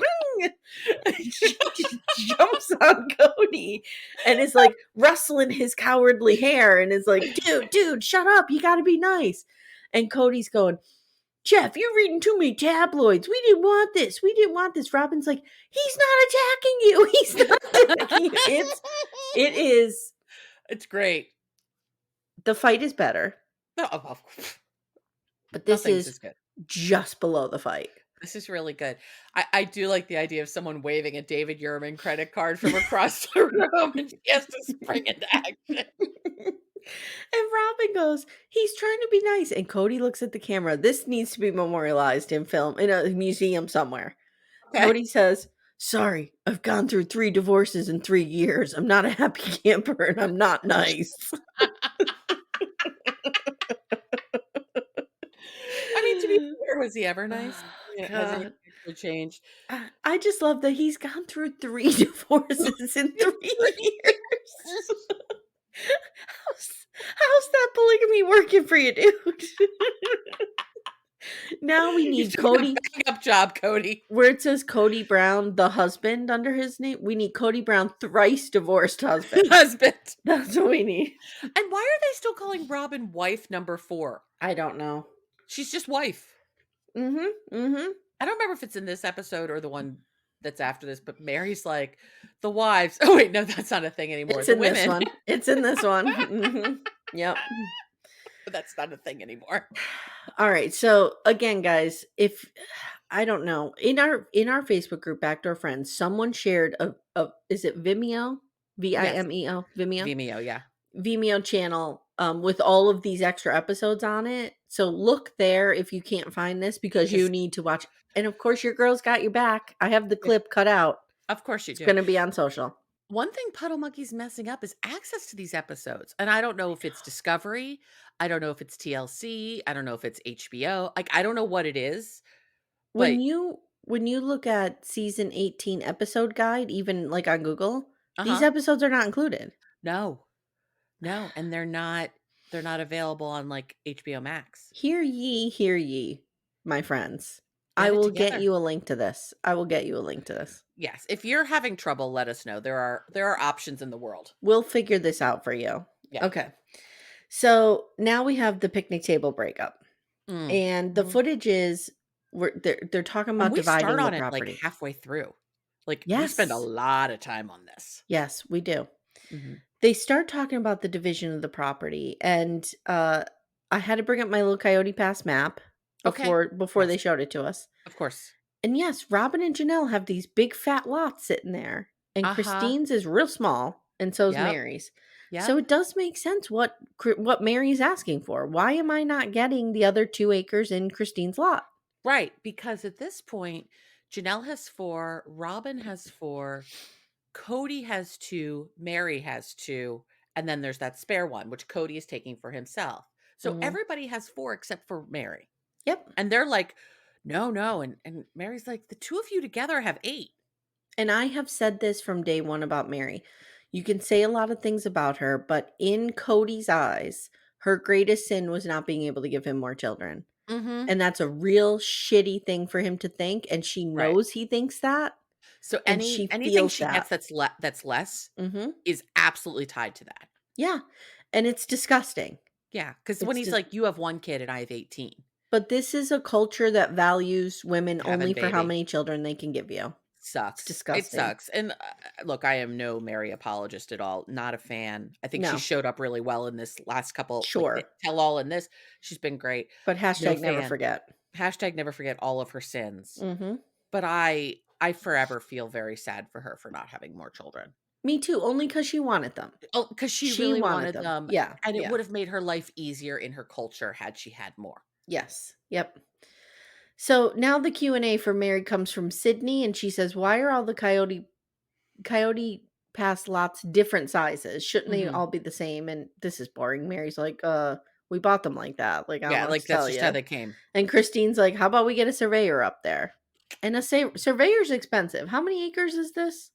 She just jumps on Kody and is like rustling his cowardly hair and is like, dude, shut up. You got to be nice. And Cody's going, Jeff, you're reading too many tabloids. We didn't want this. Robyn's like, he's not attacking you. He's not attacking you. It is. It's great. The fight is better. But this is good. Just below the fight. This is really good. I do like the idea of someone waving a David Yurman credit card from across the room and she has to spring into action. And Robyn goes, he's trying to be nice. And Kody looks at the camera. This needs to be memorialized in film, in a museum somewhere. Okay. Kody says, sorry, I've gone through 3 divorces in 3 years. I'm not a happy camper and I'm not nice. I mean, to be fair, was he ever nice? Has he changed? I just love that he's gone through 3 divorces in 3 years. How's that polygamy working for you, dude? Now we need Kody. Up job, Kody. Where it says Kody Brown, the husband, under his name, we need Kody Brown, thrice divorced husband. That's what we need. And why are they still calling Robyn wife number 4? I don't know. She's just wife. I don't remember if it's in this episode or the one that's after this, but Meri's like, the wives. Oh wait, no, that's not a thing anymore. It's in this one. It's in this one. Yep. But that's not a thing anymore. All right. So again, guys, if I don't know, in our Facebook group, Backdoor Friends, someone shared a is it Vimeo? Vimeo? Vimeo, yeah. Vimeo channel with all of these extra episodes on it. So look there if you can't find this because you need to watch. And of course, your girl's got your back. I have the clip cut out. Of course you do. It's going to be on social. One thing Puddle Monkey's messing up is access to these episodes. And I don't know if it's Discovery. I don't know if it's TLC. I don't know if it's HBO. Like, I don't know what it is. When you look at season 18 episode guide, even like on Google, these episodes are not included. No. And they're not available on like HBO Max. Hear ye, my friends. I will get you a link to this. Yes. If you're having trouble, let us know. There are options in the world. We'll figure this out for you. Yeah. Okay. So now we have the picnic table breakup. And the footage is they're talking about dividing the property. We start on it like halfway through. Like we spend a lot of time on this. Yes, we do. They start talking about the division of the property, and I had to bring up my little Coyote Pass map before they showed it to us. Of course. And yes, Robyn and Janelle have these big fat lots sitting there, and Christine's is real small, and so is Meri's. Yep. So it does make sense what Meri's asking for. Why am I not getting the other 2 acres in Christine's lot? Right, because at this point, Janelle has 4, Robyn has 4, Kody has 2, Meri has 2, and then there's that spare one, which Kody is taking for himself. So everybody has 4 except for Meri. Yep. And they're like, no. And Meri's like, the 2 of you together have 8. And I have said this from day one about Meri. You can say a lot of things about her, but in Kody's eyes, her greatest sin was not being able to give him more children. Mhm. And that's a real shitty thing for him to think, and she Right. knows he thinks that, So and she anything feels she that. gets that's less Mhm. is absolutely tied to that. Yeah, and it's disgusting. Yeah, because when It's he's just like, "You have 1 kid and I have 18." but this is a culture that values women Having only for how baby. many children they can give you. It's Sucks. It disgusting. sucks, and, look, I am no Meri apologist at all, not a fan. I think she No, showed up really well in this last couple like, the sure, tell all in this. She's been great. but No hashtag never fan. forget. Hashtag never forget all of her sins. Mhm. But I forever feel very sad for her for not having more children. Me too, only because she wanted them. Oh, because she She really wanted wanted them. them, Yeah, and it yeah. would have made her life easier in her culture had she had more. Yes. Yep. So now the Q&A for Meri comes from Sydney, and she says, "Why are all the coyote pass lots different sizes? Shouldn't they Mhm. all be the same?" And this is boring. Mary's like, we bought them like that. Like, I don't Yeah, know what like, to that's tell just how you." they came. And Christine's like, "How about we get a surveyor up there?" And a surveyor's expensive. How many acres is this?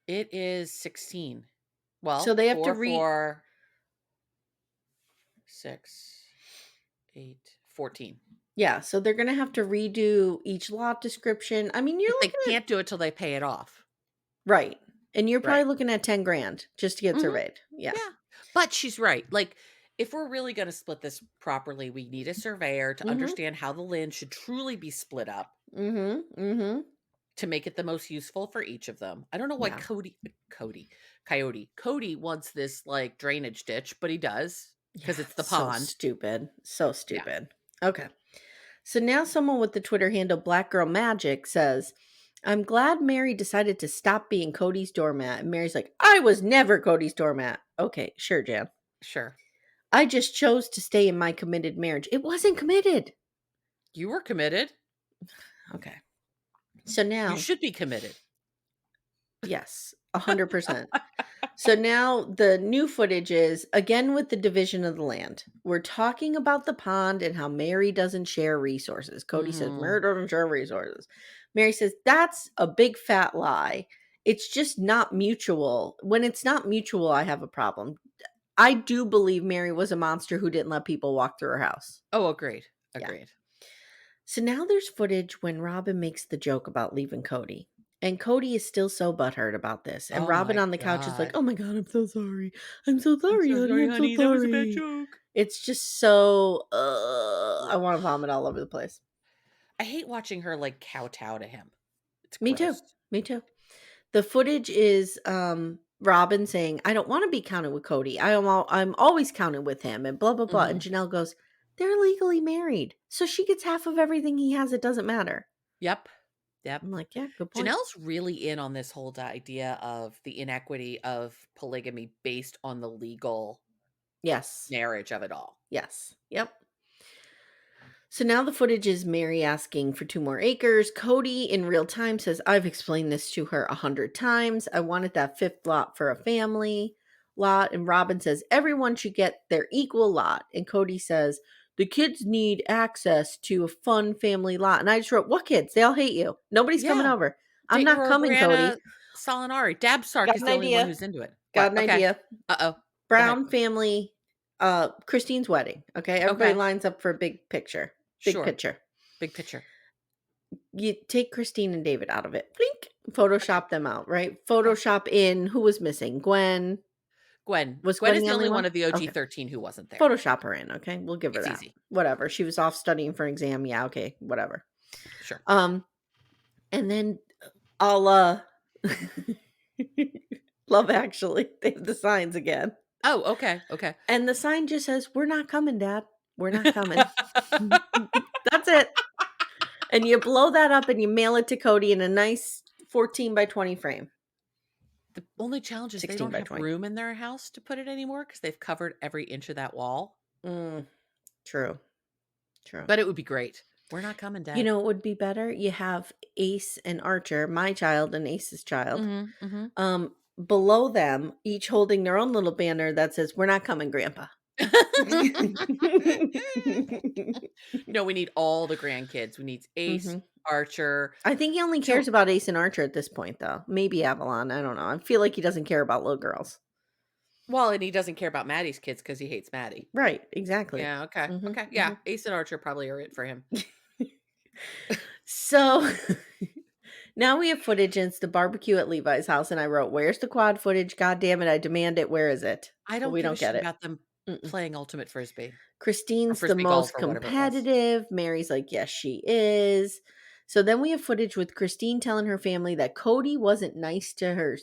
It is 16. So Well, they have to 4, read. 4, 6, 8, 14. Yeah, so they're gonna have to redo each lot description. I mean, you're But they looking at can't do it till they pay it off. right. And you're probably Right. looking at 10 grand just to get Mhm. surveyed. Yeah. Yeah. But she's right. Like, if we're really gonna split this properly, we need a surveyor to Mhm. understand how the land should truly be split up Mhm. Mhm. to make it the most useful for each of them. I don't know why Yeah. Kody wants this, like, drainage ditch, but he does Yeah, because it's the so pond. stupid. So Yeah. stupid. Okay. So now someone with the Twitter handle Black Girl Magic says, "I'm glad Meri decided to stop being Cody's doormat." And Mary's like, "I was never Cody's doormat." Okay, sure, Jan. Sure. "I just chose to stay in my committed marriage." It wasn't committed. You were committed. Okay. So You now, should be committed. yes, 100%. So now the new footage is again with the division of the land. We're talking about the pond and how Meri doesn't share resources. Kody says Mhm. Meri doesn't share resources. Meri says that's a big fat lie. It's just not mutual. When it's not mutual, I have a problem. I do believe Meri was a monster who didn't let people walk through her house. Oh, agreed. Yeah. Agreed. So now there's footage when Robyn makes the joke about leaving Kody. And Kody is still so butthurt about this. And Oh Robyn my on the couch is like, god. "Oh my God, I'm so sorry. I'm so I'm sorry, so honey. sorry, I'm so honey. That was a bad sorry." joke. It's just so, I Ugh. want to vomit all over the place. I hate watching her, like, kowtow to him. It's Me too. gross. Me too. The footage is Robyn saying, "I don't want to be counted with Kody. I'm always counted with him," and blah, blah, blah. And Mhm. Janelle goes, "They're legally married. So she gets half of everything he has. It doesn't matter." Yep. Yep. I'm like, yeah, good point. Janelle's really in on this whole idea of the inequity of polygamy based on the legal Yes. marriage of it all. Yes. Yep. So now the footage is Meri asking for 2 more acres. Kody in real time says, "I've explained this to her 100 times. I wanted that fifth lot for a family lot." And Robyn says, "Everyone should get their equal lot." And Kody says, "The kids need access to a fun family lot." And I just wrote, "What kids? They all hate you. Nobody's coming Yeah. over." I'm not coming, Kody. Brianna Salinari. Dabsark Got is an the only one idea. who's into it. Got What? an Okay. idea. Uh-oh. Go ahead. Brown family, Christine's wedding. Okay. Everybody Okay. lines up for a big picture. Big Sure. picture. Big picture. You take Christine and David out of it. Blink. Okay. Photoshop them out, right? Okay. Photoshop in who was missing. Gwen. Gwen. Was Gwen Gwen is the the only only one one? of the OG Okay. 13 who wasn't there. Photoshop her in, okay? We'll give her It's that. easy. Whatever. She was off studying for an exam. Yeah, okay. Whatever. Sure. And then I'll Love Actually. They have the signs again. Oh, okay. Okay. And the sign just says, "We're not coming, Dad. We're not coming." That's it. And you blow that up and you mail it to Kody in a nice 14 by 20 frame. The only challenge is they 16 don't by have 20. room in their house to put it anymore because they've covered every inch of that wall. True. True. But it would be great. We're not coming, You Dad. know what would be better? You have Ace and Archer, my child and Ace's child. Below them, each holding their own little banner that says, "We're not coming, Grandpa." No, we need all the grandkids. We need Ace, Mhm. Archer. I think he only cares about Ace and Archer at this point, though. Maybe Avalon. I don't know. I feel like he doesn't care about little girls. Well, and he doesn't care about Maddie's kids because he hates Maddie. Right. Exactly. Yeah. Okay. Okay. Yeah. Ace and Archer probably are it for him. So now we have footage, and it's the barbecue at Levi's house, and I wrote, "Where's the quad footage? God damn it, I demand it. Where is it?" I But don't we give a don't get shit it. about them playing ultimate frisbee or Christine's the frisbee golf most or whatever it was. competitive. Mary's like, yes, she is. So then we have footage with Christine telling her family that Kody wasn't nice to her.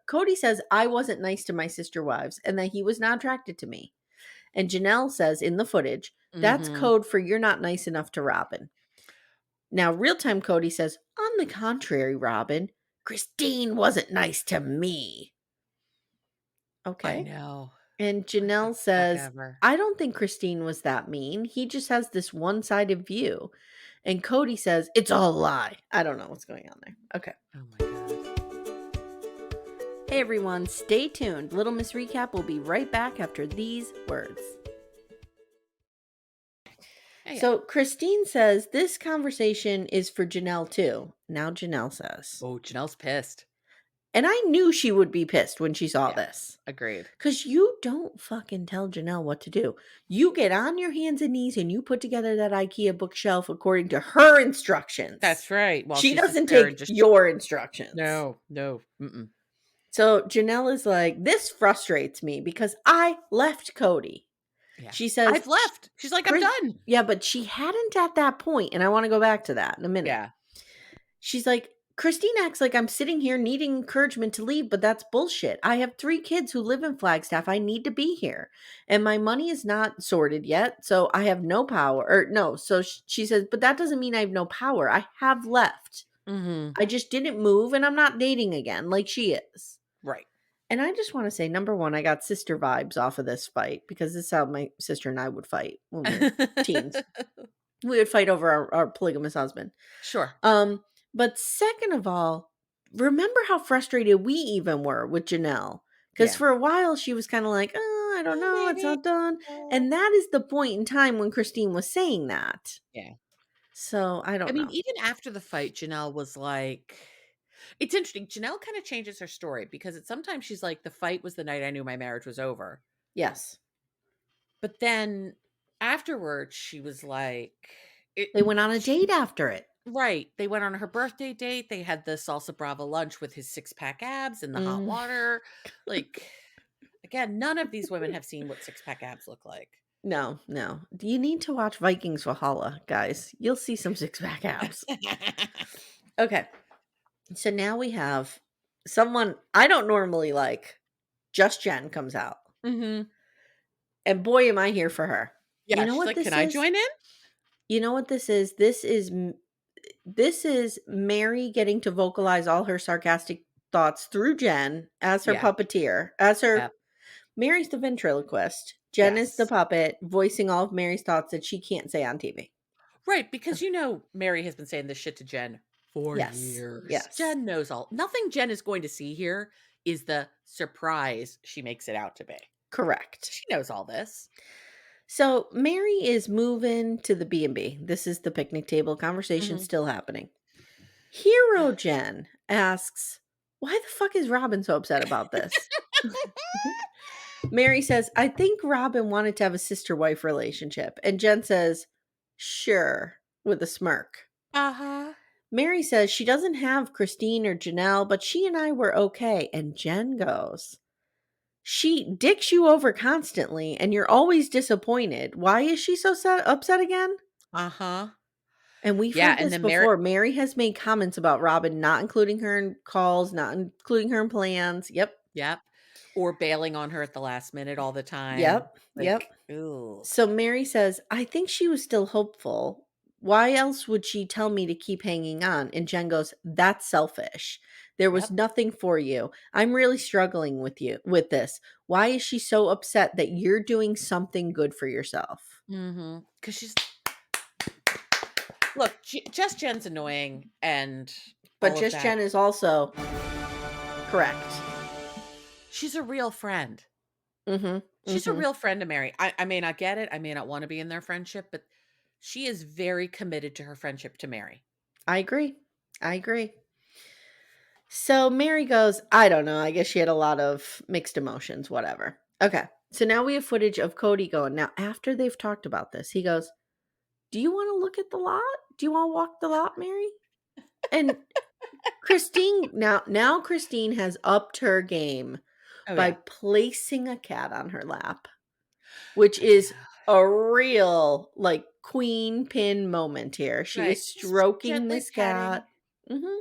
Kody says, I wasn't nice to my sister wives and that he was not attracted to me. And Janelle says in the footage, that's code for you're not nice enough to Robyn. Now, real time Kody says, on the contrary, Robyn, Christine wasn't nice to me. Okay. I know. And Janelle says, I don't think Christine was that mean. He just has this one-sided view. And Kody says, it's all a lie. I don't know what's going on there. Okay. Oh my God. Hey everyone, stay tuned. Little Miss Recap will be right back after these words. So Christine says this conversation is for Janelle too. Now Janelle says. Oh, Janelle's pissed. And I knew she would be pissed when she saw this. Agreed. Because you don't fucking tell Janelle what to do. You get on your hands and knees and you put together that IKEA bookshelf according to her instructions. That's right. Well, she doesn't take your instructions. No. Mm-mm. So Janelle is like, this frustrates me because I left Kody. Yeah. She says, I've left. She's like, I'm done. Yeah, but she hadn't at that point, and I want to go back to that in a minute. Yeah. She's like, Christine acts like I'm sitting here needing encouragement to leave, but that's bullshit. I have 3 kids who live in Flagstaff. I need to be here. And my money is not sorted yet, so I have no power. Or no, so she says, but that doesn't mean I have no power. I have left. I just didn't move, and I'm not dating again like she is. Right. And I just want to say, number one, I got sister vibes off of this fight because this is how my sister and I would fight when we were teens. We would fight over our polygamous husband. Sure. But second of all, remember how frustrated we even were with Janelle. Because for a while she was kind of like, oh, I don't know, it's not done. And that is the point in time when Christine was saying that. Yeah. So I don't know. I mean, even after the fight, Janelle was like, it's interesting. Janelle kind of changes her story because sometimes she's like, the fight was the night I knew my marriage was over. Yes. But then afterwards, she was like, they went on a date after it. Right. They went on her birthday date. They had the salsa brava lunch with his 6-pack abs and the hot water. Like, again, none of these women have seen what 6-pack abs look like. No. You need to watch Vikings Valhalla, guys. You'll see some 6-pack abs. Okay. So now we have someone I don't normally like. Just Jenn comes out. And boy, am I here for her. Yeah, you know what like, this can is? I join in? You know what this is? This is Meri getting to vocalize all her sarcastic thoughts through Jenn as her puppeteer. As her Meri's the ventriloquist. Jenn is the puppet, voicing all of Meri's thoughts that she can't say on TV. Right, because Meri has been saying this shit to Jenn for years. Yes. Jenn knows all. Nothing Jenn is going to see here is the surprise she makes it out to be. Correct. She knows all this. So Meri is moving to the B&B. This is the picnic table conversation still happening. Hero Jenn asks, why the fuck is Robyn so upset about this? Meri says, I think Robyn wanted to have a sister-wife relationship. And Jenn says, sure, with a smirk. Meri says she doesn't have Christine or Janelle, but she and I were okay. And Jenn goes, she dicks you over constantly, and you're always disappointed. Why is she so upset again? And we've heard this before. Meri has made comments about Robyn not including her in calls, not including her in plans. Yep. Or bailing on her at the last minute all the time. Yep. Ooh. So Meri says, I think she was still hopeful. Why else would she tell me to keep hanging on? And Jenn goes, that's selfish. There was nothing for you. I'm really struggling with this. Why is she so upset that you're doing something good for yourself? Because she's... Look, Just Jenn's annoying, but Just Jenn is also correct. She's a real friend. She's a real friend to Meri. I may not get it. I may not want to be in their friendship, but she is very committed to her friendship to Meri. I agree. So Meri goes, I don't know. I guess she had a lot of mixed emotions, whatever. Okay. So now we have footage of Kody going. Now, after they've talked about this, he goes, do you want to look at the lot? Do you want to walk the lot, Meri? And Christine, now Christine has upped her game by placing a cat on her lap, which is a real like queen pin moment here. She is stroking this cat. Mm-hmm.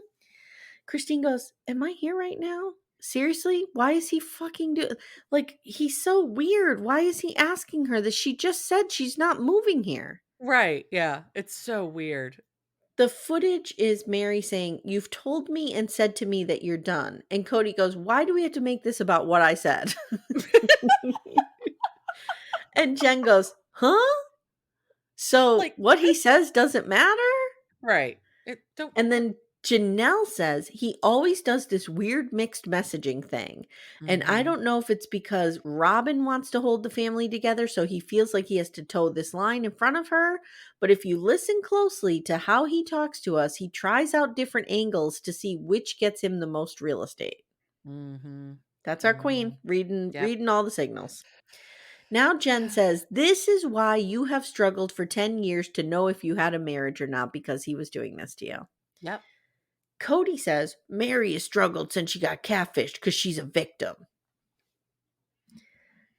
Christine goes, am I here right now? Seriously? Why is he fucking like, he's so weird. Why is he asking her this? She just said she's not moving here. Right. Yeah. It's so weird. The footage is Meri saying, you've told me and said to me that you're done. And Kody goes, why do we have to make this about what I said? And Jenn goes, huh? So like, what he says doesn't matter? Right. And then Janelle says he always does this weird mixed messaging thing. Mm-hmm. And I don't know if it's because Robyn wants to hold the family together, so he feels like he has to toe this line in front of her. But if you listen closely to how he talks to us, he tries out different angles to see which gets him the most real estate. Mm-hmm. That's our queen, reading all the signals. Now Jenn says, this is why you have struggled for 10 years to know if you had a marriage or not, because he was doing this to you. Yep. Kody says, Meri has struggled since she got catfished because she's a victim.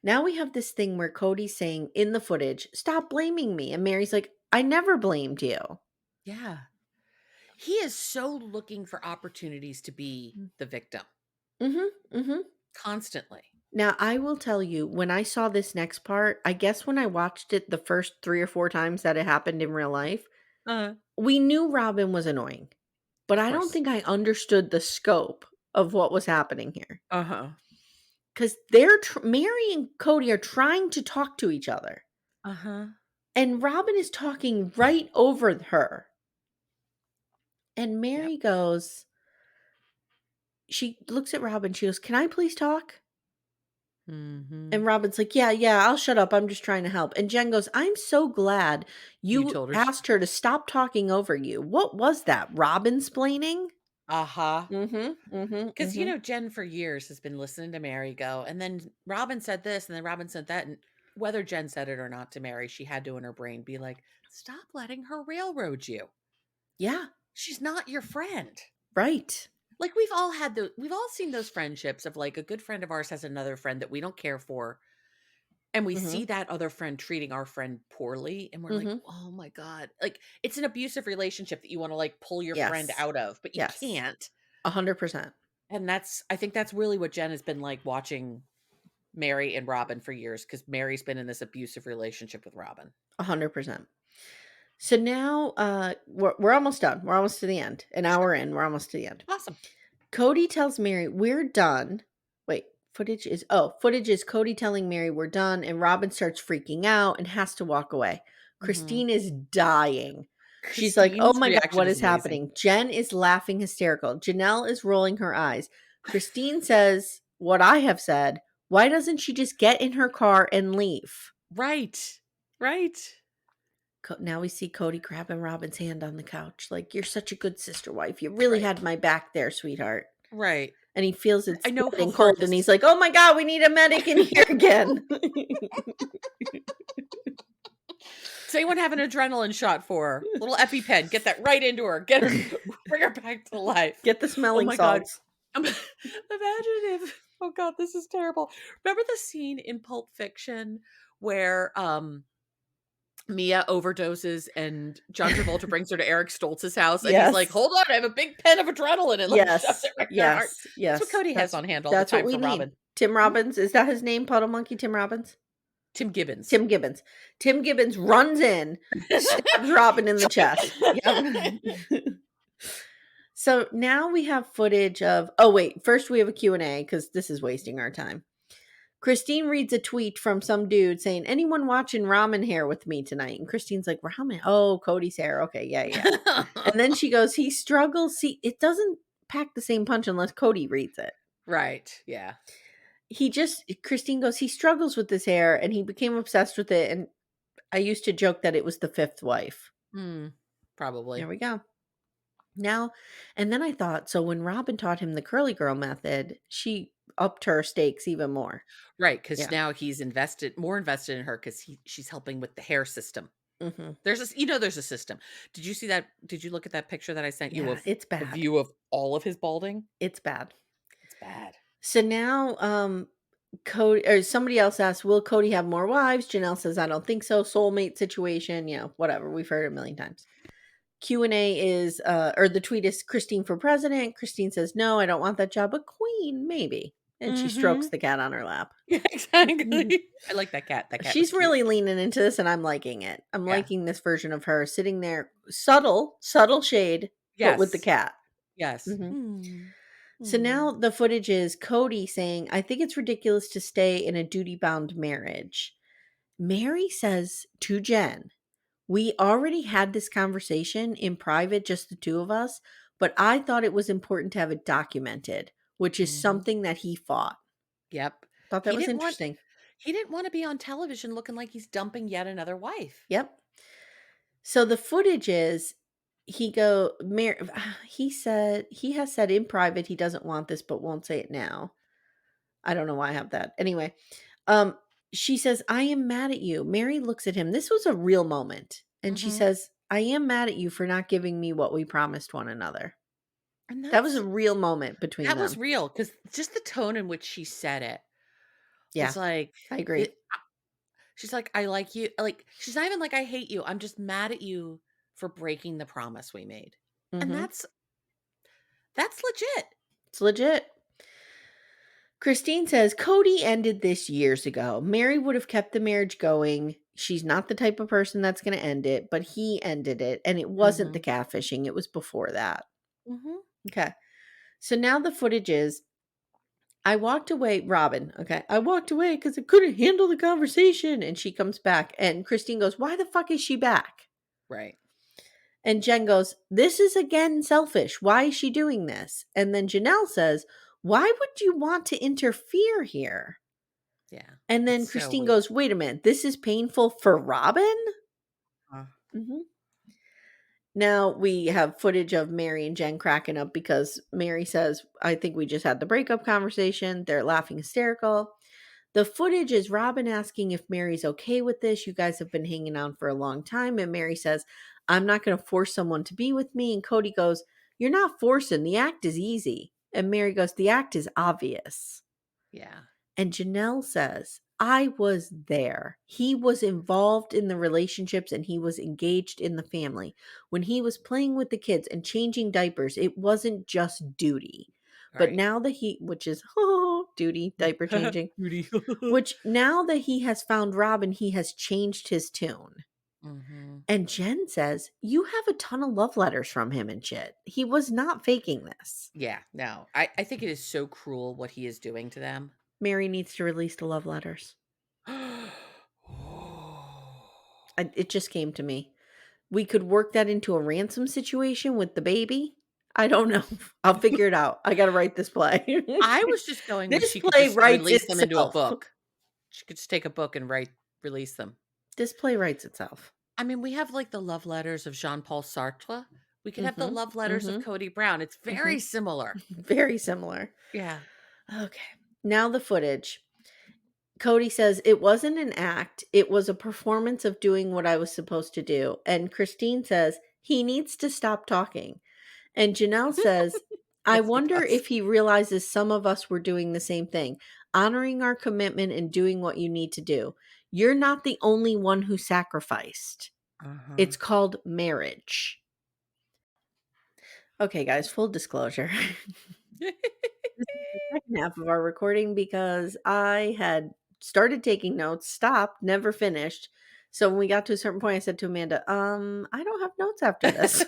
Now we have this thing where Kody's saying in the footage, stop blaming me. And Meri's like, I never blamed you. Yeah. He is so looking for opportunities to be the victim. Mm-hmm. Mm-hmm. Constantly. Now, I will tell you, when I saw this next part, I guess when I watched it the first 3 or 4 times that it happened in real life, we knew Robyn was annoying. But I don't think I understood the scope of what was happening here. Uh-huh. Because Meri and Kody are trying to talk to each other. Uh-huh. And Robyn is talking right over her. And Meri goes, she looks at Robyn, she goes, can I please talk? Mm-hmm. And Robyn's like, yeah, I'll shut up. I'm just trying to help. And Jenn goes, I'm so glad you asked her to stop talking over you. What was that? Robyn-splaining? Uh-huh. Mm-hmm. Mm-hmm. Because, you know, Jenn for years has been listening to Meri go, and then Robyn said this, and then Robyn said that. And whether Jenn said it or not to Meri, she had to in her brain be like, stop letting her railroad you. Yeah. She's not your friend. Right. Like we've all seen those friendships of like a good friend of ours has another friend that we don't care for. And we see that other friend treating our friend poorly. And we're like, oh my God. Like it's an abusive relationship that you want to like pull your friend out of, but you can't. 100%. And I think that's really what Jenn has been like watching Meri and Robyn for years. Cause Meri's been in this abusive relationship with Robyn. 100%. So now we're almost done. We're almost to the end. An hour in, we're almost to the end. Awesome. Kody tells Meri, we're done. Wait, footage is Kody telling Meri we're done, and Robyn starts freaking out and has to walk away. Christine is dying. She's like, oh my God, what is happening? Jenn is laughing hysterical. Janelle is rolling her eyes. Christine says what I have said. Why doesn't she just get in her car and leave? Right. Now we see Kody grabbing Robyn's hand on the couch. Like, you're such a good sister wife. You really had my back there, sweetheart. Right. And he feels it's getting cold, and he's like, oh my God, we need a medic in here again. Does anyone have an adrenaline shot for her? Little EpiPen. Get that right into her. Bring her back to life. Get the smelling salts. God. Imagine if, oh God, this is terrible. Remember the scene in Pulp Fiction where Mia overdoses and John Travolta brings her to Eric Stoltz's house and he's like, hold on, I have a big pen of adrenaline and shoves it right in her heart. That's what Kody has on hand all the time for Robyn. Tim Robbins, is that his name? Puddle Monkey Tim Robbins? Tim Gibbons. Tim Gibbons runs in, stabs Robyn in the chest. Yep. So now we have footage of, first we have a Q&A because this is wasting our time. Christine reads a tweet from some dude saying, anyone watching ramen hair with me tonight? And Christine's like, ramen? Oh, Kody's hair. Okay, yeah. And then she goes, he struggles. See, it doesn't pack the same punch unless Kody reads it. Right, yeah. Christine goes, he struggles with his hair and he became obsessed with it. And I used to joke that it was the 5th wife. Probably. There we go. Now, and then I thought, so when Robyn taught him the curly girl method, she upped her stakes even more. Right, because Yeah. now he's more invested in her because she's helping with the hair system. Hmm. There's a system. Did you see that? Did you look at that picture that I sent you Yeah, of it's a bad. view of all of his balding? It's bad. It's bad. So now, Kody or somebody else asks, "Will Kody have more wives?" Janelle says, "I don't think so." Soulmate situation, whatever. We've heard it a million times. Q&A is, or the tweet is Christine for president. Christine says, "No, I don't want that job, but queen, maybe." And she strokes Mhm. the cat on her lap. Yeah, exactly. I like that cat. That cat was She's cute. really leaning into this, and I'm liking it. I'm Yeah. liking this version of her sitting there, subtle shade, but with the Yes. cat. Yes. Mhm. Mm. So now Mm. the footage is Kody saying, "I think it's ridiculous to stay in a duty-bound marriage." Meri says to Jen, "We already had this conversation in private, just the two of us, but I thought it was important to have it documented," which is Mhm. something that he fought. Yep. Thought that He was didn't want interesting. he didn't wanna be on television looking like he's dumping yet another wife. Yep. So the footage is he said he has said in private he doesn't want this but won't say it now. I don't know why I have that. Anyway, um she says, "I am mad at you." Meri looks at him. This was a real moment. And she Mhm. says, "I am mad at you for not giving me what we promised one another." And That was a real moment between that was them. real because just the tone in which she said it Yeah, was like, I agree. it she's like, "I like you." Like, she's not even like, "I hate you." I'm just mad at you for breaking the promise we made. And Mhm. that's legit. It's legit. Christine says Kody ended this years ago. Meri would have kept the marriage going. She's not the type of person that's going to end it, but he ended it. And it wasn't the Mhm. catfishing, it was before that. Mhm. Okay. So now the footage is I walked away, Robyn. Okay. "I walked away because I couldn't handle the conversation." And she comes back. And Christine goes, "Why the fuck is she back?" Right. And Jen goes, "This is again selfish. Why is she doing this?" And then Janelle says, "Why would you want to interfere here?" Yeah. And It's then so Christine weird. goes, "Wait a minute, this is painful for Robyn?" Uh, Mhm. Now we have footage of Meri and Jen cracking up because Meri says, "I think we just had the breakup conversation." They're laughing hysterical. The footage is Robyn asking if Mary's okay with this. "You guys have been hanging out for a long time." And Meri says, "I'm not going to force someone to be with me." And Kody goes, "You're not forcing. The act is easy." And Meri goes, "The act is obvious." yeah. And Janelle says, "I was there. He was involved in the relationships and he was engaged in the family. When he was playing with the kids and changing diapers, it wasn't just duty. But Right. now that which is, oh, duty, diaper changing, Rudy. which now that he has found Robyn, he has changed his tune." Mhm. And Jen says, "You have a ton of love letters from him and shit. He was not faking this." Yeah, no. I think it is so cruel what he is doing to them. Meri needs to release the love letters. It just came to me. We could work that into a ransom situation with the baby. I don't know. I'll figure it out. I gotta write this play. I was just going with This she could play just writes release them into a itself. book. She could just take a book and release them. This play writes itself. I mean, we have like the love letters of Jean-Paul Sartre. We could have the Mhm. love letters of Mhm. Kody Brown. It's very Mhm. similar. Very similar. Yeah. Okay. Now the footage. Kody says it wasn't an act. It was a performance of doing what I was supposed to do. And Christine says he needs to stop talking. And Janelle says, "I Yes, he wonder does. if he realizes some of us were doing the same thing, honoring our commitment and doing what you need to do. You're not the only one who sacrificed. Uh-huh. It's called marriage." Okay, guys, full disclosure. This is the second half of our recording because I had started taking notes, stopped, never finished. So when we got to a certain point, I said to Amanda, I don't have notes after this.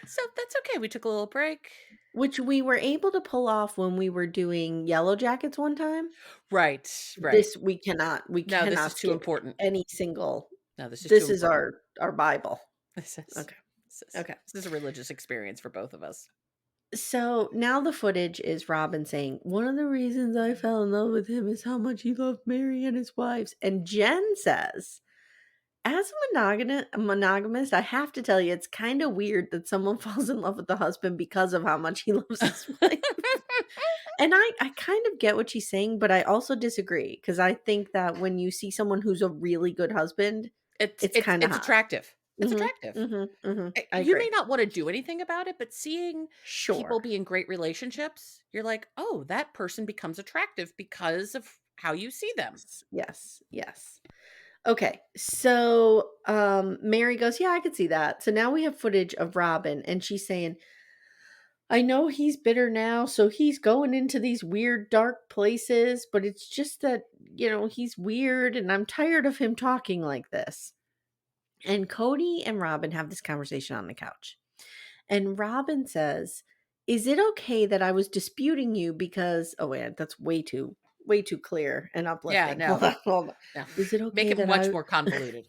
So that's okay. We took a little break. Which we were able to pull off when we were doing Yellow Jackets one time. Right, right. This we No, this is cannot too skip important. any single. No, this is too This is important. our Bible. This is Okay. this is Okay. this is a religious experience for both of us. So now the footage is Robyn saying, "One of the reasons I fell in love with him is how much he loved Meri and his wives." And Jen says, as a monogamist, I have to tell you, it's kind of weird that someone falls in love with the husband because of how much he loves his wife. And I kind of get what she's saying, but I also disagree because I think that when you see someone who's a really good husband, it's kind of It's hot. attractive. It's Mhm, attractive. mhm, mhm. I You may agree. not want to do anything about it, but seeing people Sure. be in great relationships, you're like, oh, that person becomes attractive because of how you see them. Yes, yes. Okay, so Meri goes, "Yeah, I could see that." So now we have footage of Robyn, and she's saying, "I know he's bitter now, so he's going into these weird dark places, but it's just that, he's weird and I'm tired of him talking like this." And Kodi and Robyn have this conversation on the couch. And Robyn says, "Is it okay that I was disputing you because," oh wait, that's way too clear and Yeah, uplifting. Hold no, on, hold on. no. "Is it Make okay it that much I more convoluted.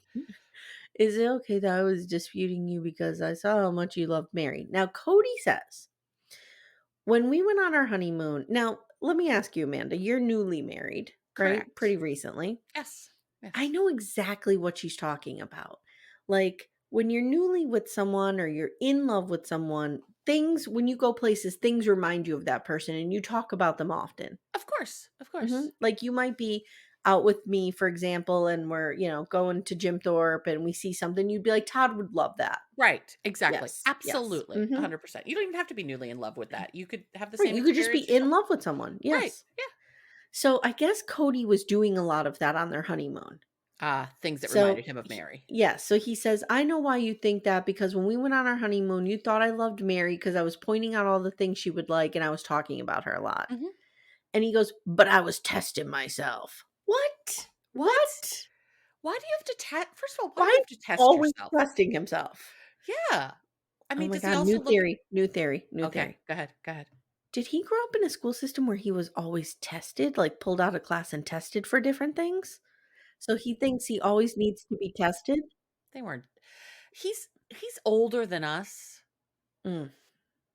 Is it okay that I was disputing you because I saw how much you loved Meri?" Now, Kodi says, "When we went on our honeymoon," now let me ask you, Amanda, you're newly married, right? Correct. Pretty recently. Yes. I Yes. know exactly what she's talking about. Like when you're newly with someone or you're in love with someone, when you go places, things remind you of that person and you talk about them often. Of course. Of course. Like you might be out with me, for example, and we're, going to Jim Thorpe and we see something, you'd be like, Todd would love that. Right. Exactly. Yes. Yes. Absolutely. 100%. You don't even have to be newly in love with that. You could have the Right. same You could just be experience in yourself. love with someone. Right. Yes. Yeah. So I guess Kodi was doing a lot of that on their honeymoon. Things that So, reminded him of Meri. yes, so he says, "I know why you think that because when we went on our honeymoon, you thought I loved Meri because I was pointing out all the things she would like and I was talking about her a lot." Mhm. And he goes, "But I was testing myself." What? What? What? Why do you have to test? First of all, why Why do you is have to he test always yourself? testing himself? Yeah. I Oh mean, my does he god, also new look at theory, new theory, new Okay, theory. go ahead. Go ahead. Did he grow up in a school system where he was always tested, like pulled out of class and tested for different things? So he thinks he always needs to be tested? They weren't he's older than us. Mm.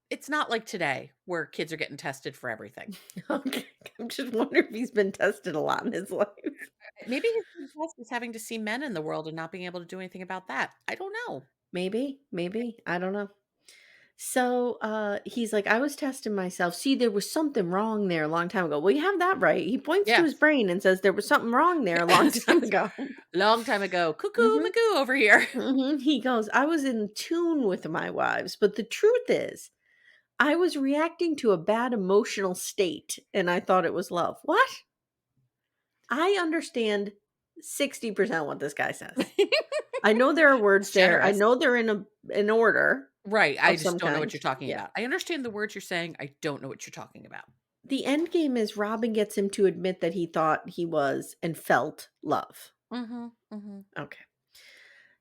It's not like today where kids are getting tested for everything. Okay. I'm just wondering if he's been tested a lot in his life. Maybe his big test is having to see men in the world and not being able to do anything about that. I don't know. Maybe. I don't know. So he's like, "I was testing myself. See, there was something wrong there a long time ago." Well, you have that right. He points to his Yes. brain and says there was something wrong there a long time ago. Long time ago. Cuckoo hmm Magoo over here. He goes, "I was in tune with my wives, but the truth is, I was reacting to a bad emotional state and I thought it was love." What? I understand 60% what this guy says. I know there are It's words there. I generous. know they're in an order Right. I of just some don't know what kind. you're talking Yeah. about. I understand the words you're saying. I don't know what you're talking about. The end game is Robyn gets him to admit that he thought he was and felt love. Mhm. Mhm. Okay.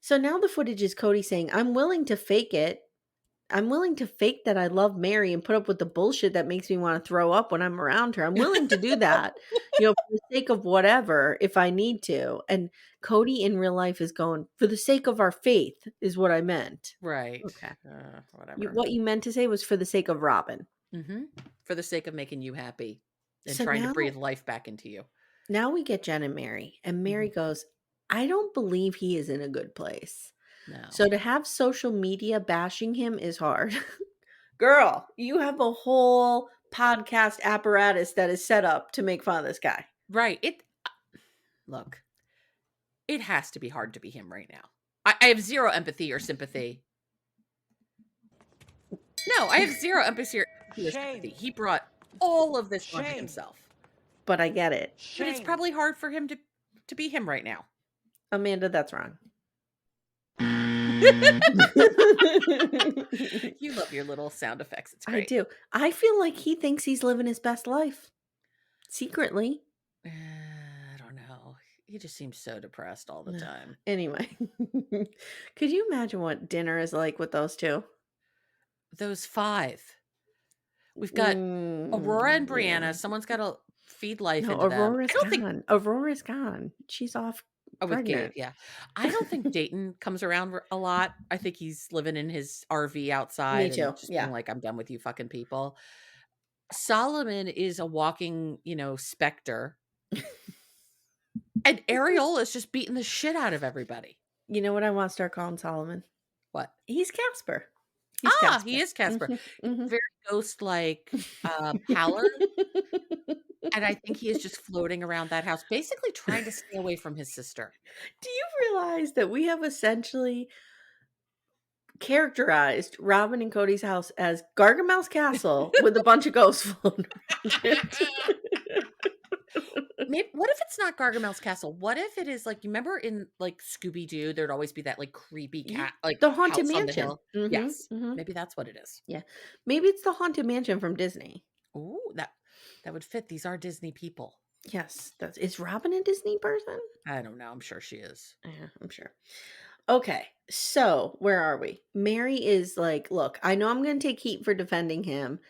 So now the footage is Kody saying, "I'm willing to fake it. I'm willing to fake that I love Meri and put up with the bullshit that makes me want to throw up when I'm around her. I'm willing to do that, for the sake of whatever, if I need to." And Kody in real life is going, "For the sake of our faith is what I meant." Right. Okay. Whatever. What you meant to say was for the sake of Robyn. Mhm. For the sake of making you happy and So trying to now breathe life back into you. we get Jen and Meri, and Meri Mhm. goes, "I don't believe he is in a good place." No. So to have social media bashing him is hard. Girl, you have a whole podcast apparatus that is set up to make fun of this guy. Right. Look, it has to be hard to be him right now. I have zero empathy or sympathy. No, I have zero empathy or sympathy. Shame. He brought all of this onto Shame. himself. But I get it. But it's Shame. probably hard for him to be him right now. Amanda, that's wrong. You love your little sound effects. It's I great. do. I feel like he thinks he's living his best life. Secretly. I don't know. He just seems so depressed all the time. Anyway. Could you imagine what dinner is like with those two? Those 5. We've got Aurora and Yeah. Brianna. Someone's got to feed life No, into them. Aurora's I don't think gone. Aurora's gone. She's off with Gabe, pregnant. yeah. I don't think Dayton comes around a lot. I think he's living in his RV outside Me and too. just being Yeah. like, I'm done with you fucking people. Solomon is a walking, specter. And Ariel is just beating the shit out of everybody. You know what I want to start calling Solomon? What? He's Casper. He's He Casper. is Casper. Mhm, Very ghost-like, pallor, and I think he is just floating around that house, basically trying to stay away from his sister. Do you realize that we have essentially characterized Robyn and Kody's house as Gargamel's castle with a bunch of ghosts floating around it? What if it's not Gargamel's castle? What if it is like, you remember in like Scooby Doo, there'd always be that like creepy Yeah, cat, like the Haunted house on the Mansion. hill? Mhm, Yes, mhm. maybe that's what it is. Yeah. Maybe it's the Haunted Mansion from Disney. Ooh, that would fit. These are Disney people. Yes, is Robyn a Disney person? I don't know. I'm sure she is. Yeah, I'm sure. Okay, so where are we? Meri is like, look, I know I'm going to take heat for defending him,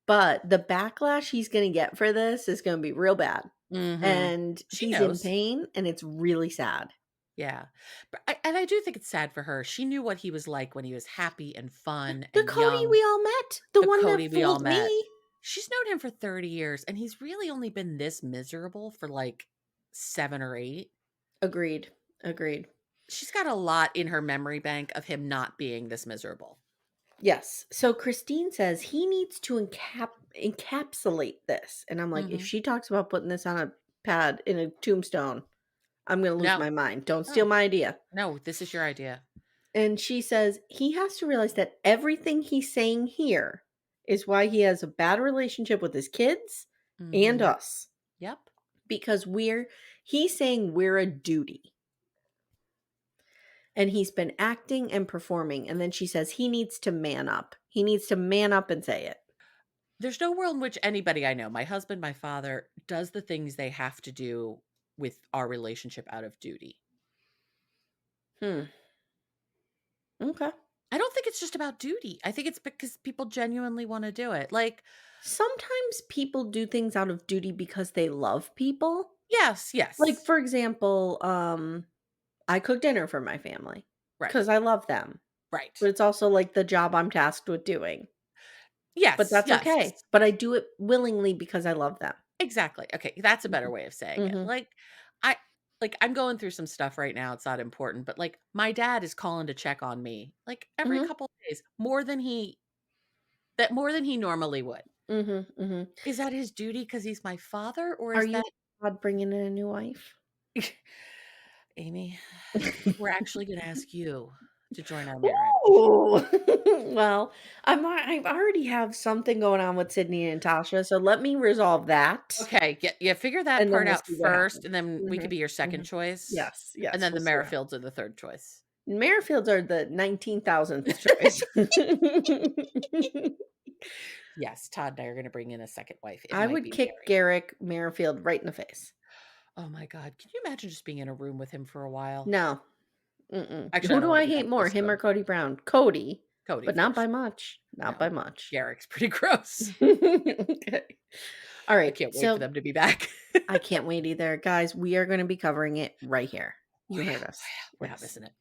but the backlash he's going to get for this is going to be real bad. Mhm. And She he's in knows. pain, and it's really sad. Yeah. But I do think it's sad for her. She knew what he was like when he was happy and fun The and Kody young. we all met, the The one Kody that we all fooled met. me. She's known him for 30 years, and he's really only been this miserable for like 7 or 8. Agreed. Agreed. She's got a lot in her memory bank of him not being this miserable. Yes. So Christine says he needs to encapsulate this. And I'm like, if Mhm. she talks about putting this on a pad in a tombstone, I'm going to lose No. my mind. Don't steal No. my idea. No, this is your idea. And she says he has to realize that everything he's saying here is why he has a bad relationship with his kids and Mhm. us. Yep. Because he's saying we're a duty. And he's been acting and performing. And then she says he needs to man up. He needs to man up and say it. There's no world in which anybody I know, my husband, my father, does the things they have to do with our relationship out of duty. Okay. I don't think it's just about duty. I think it's because people genuinely want to do it. Like, Sometimes people do things out of duty because they love people. yes, Like, yes. for example, I cook dinner for my family Right. because I love them. Right. But it's also like the job I'm tasked with doing. But Yes, that's yes. okay. But I do it willingly because I love them. Exactly. Okay, that's a better way of saying it. Mhm. I I'm going through some stuff right now. It's not important, but like my dad is calling to check on me like every Mhm. couple of days, more than he normally would. Mhm. Mhm. Is that his duty because he's my father, or Are is you that God bringing in a new wife? Amy? We're actually going to ask you to join our marriage. Ooh. Well, I already have something going on with Sydney and Natasha, so let me resolve that, Okay, yeah, figure that and then part we'll out see what first, happens. and then we could Mhm. be your second Mhm. choice, Yes, and yes, then we'll the see what happens. Merrifields are the third choice. Merrifields are the 19,000th choice. Yes, Todd and I are going to bring in a second wife. It I might would be kick Meri. Garrick Merrifield right in the face. Oh my god, can you imagine just being in a room with him for a while? No. Mm-mm. Actually, I Who don't do wanna I be hate that more, close to him or him. Kody Brown? Kody, Kody but not by first. much. Not by No, much. Garrick's pretty gross. Okay. All I right. can't wait for So them to be back. I can't wait either. Guys, we are going to be covering it right here. You heard us. Wow, Yes. isn't it?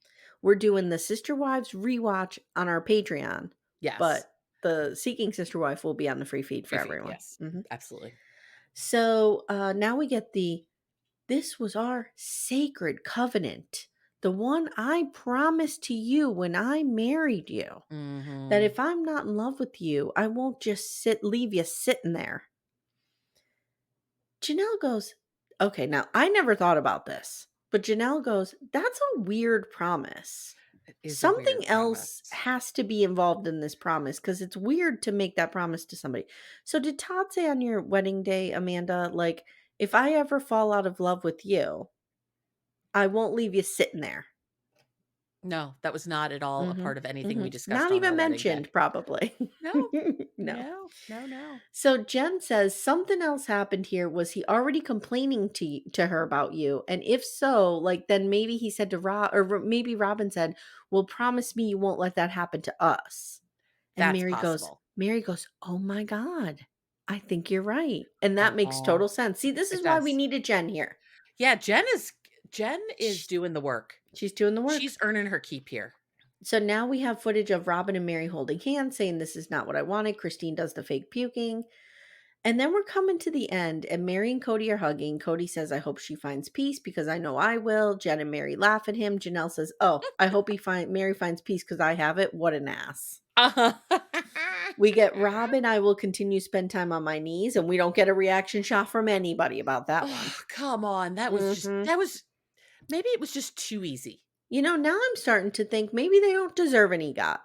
We're doing the Sister Wives rewatch on our Patreon, Yes. but the Seeking Sister Wife will be on the free feed for Free feed, everyone. yes. Mhm. Absolutely. So now we get this was our sacred covenant, the one I promised to you when I married you, that Mhm. if I'm not in love with you, I won't just leave you sitting there. Janelle goes, okay, now I never thought about this, but Janelle goes, that's a weird promise. It is a weird Something else promise. has to be involved in this promise because it's weird to make that promise to somebody. So, did Todd say on your wedding day, Amanda, like, if I ever fall out of love with you, I won't leave you sitting there? No, that was not at all a Hmm. part of anything we Hmm. discussed Not on our even wedding day. mentioned, probably. No. No. No. No, no. So Jen says something else happened here. Was he already complaining to her about you? And if so, like then maybe he said to Rob, or maybe Robyn said, "Well, promise me you won't let that happen to us." And That's possible. Meri goes, "Oh my God, I think you're right," and that makes Uh-huh. total sense. See, this It is why we does. needed Jen here. Yeah, Jen is Sh- doing the work. She's doing the work. She's earning her keep here. So now we have footage of Robyn and Meri holding hands, saying, "This is not what I wanted." Christine does the fake puking. And then we're coming to the end, and Meri and Kody are hugging. Kody says, I hope she finds peace because I know I will. Jen and Meri laugh at him. Janelle says, oh, I hope Meri finds peace because I have it. What an ass. We get Robyn, I will continue to spend time on my knees, and we don't get a reaction shot from anybody about that one. Come on. That was maybe it was just too easy. You know, now I'm starting to think maybe they don't deserve an EGOT.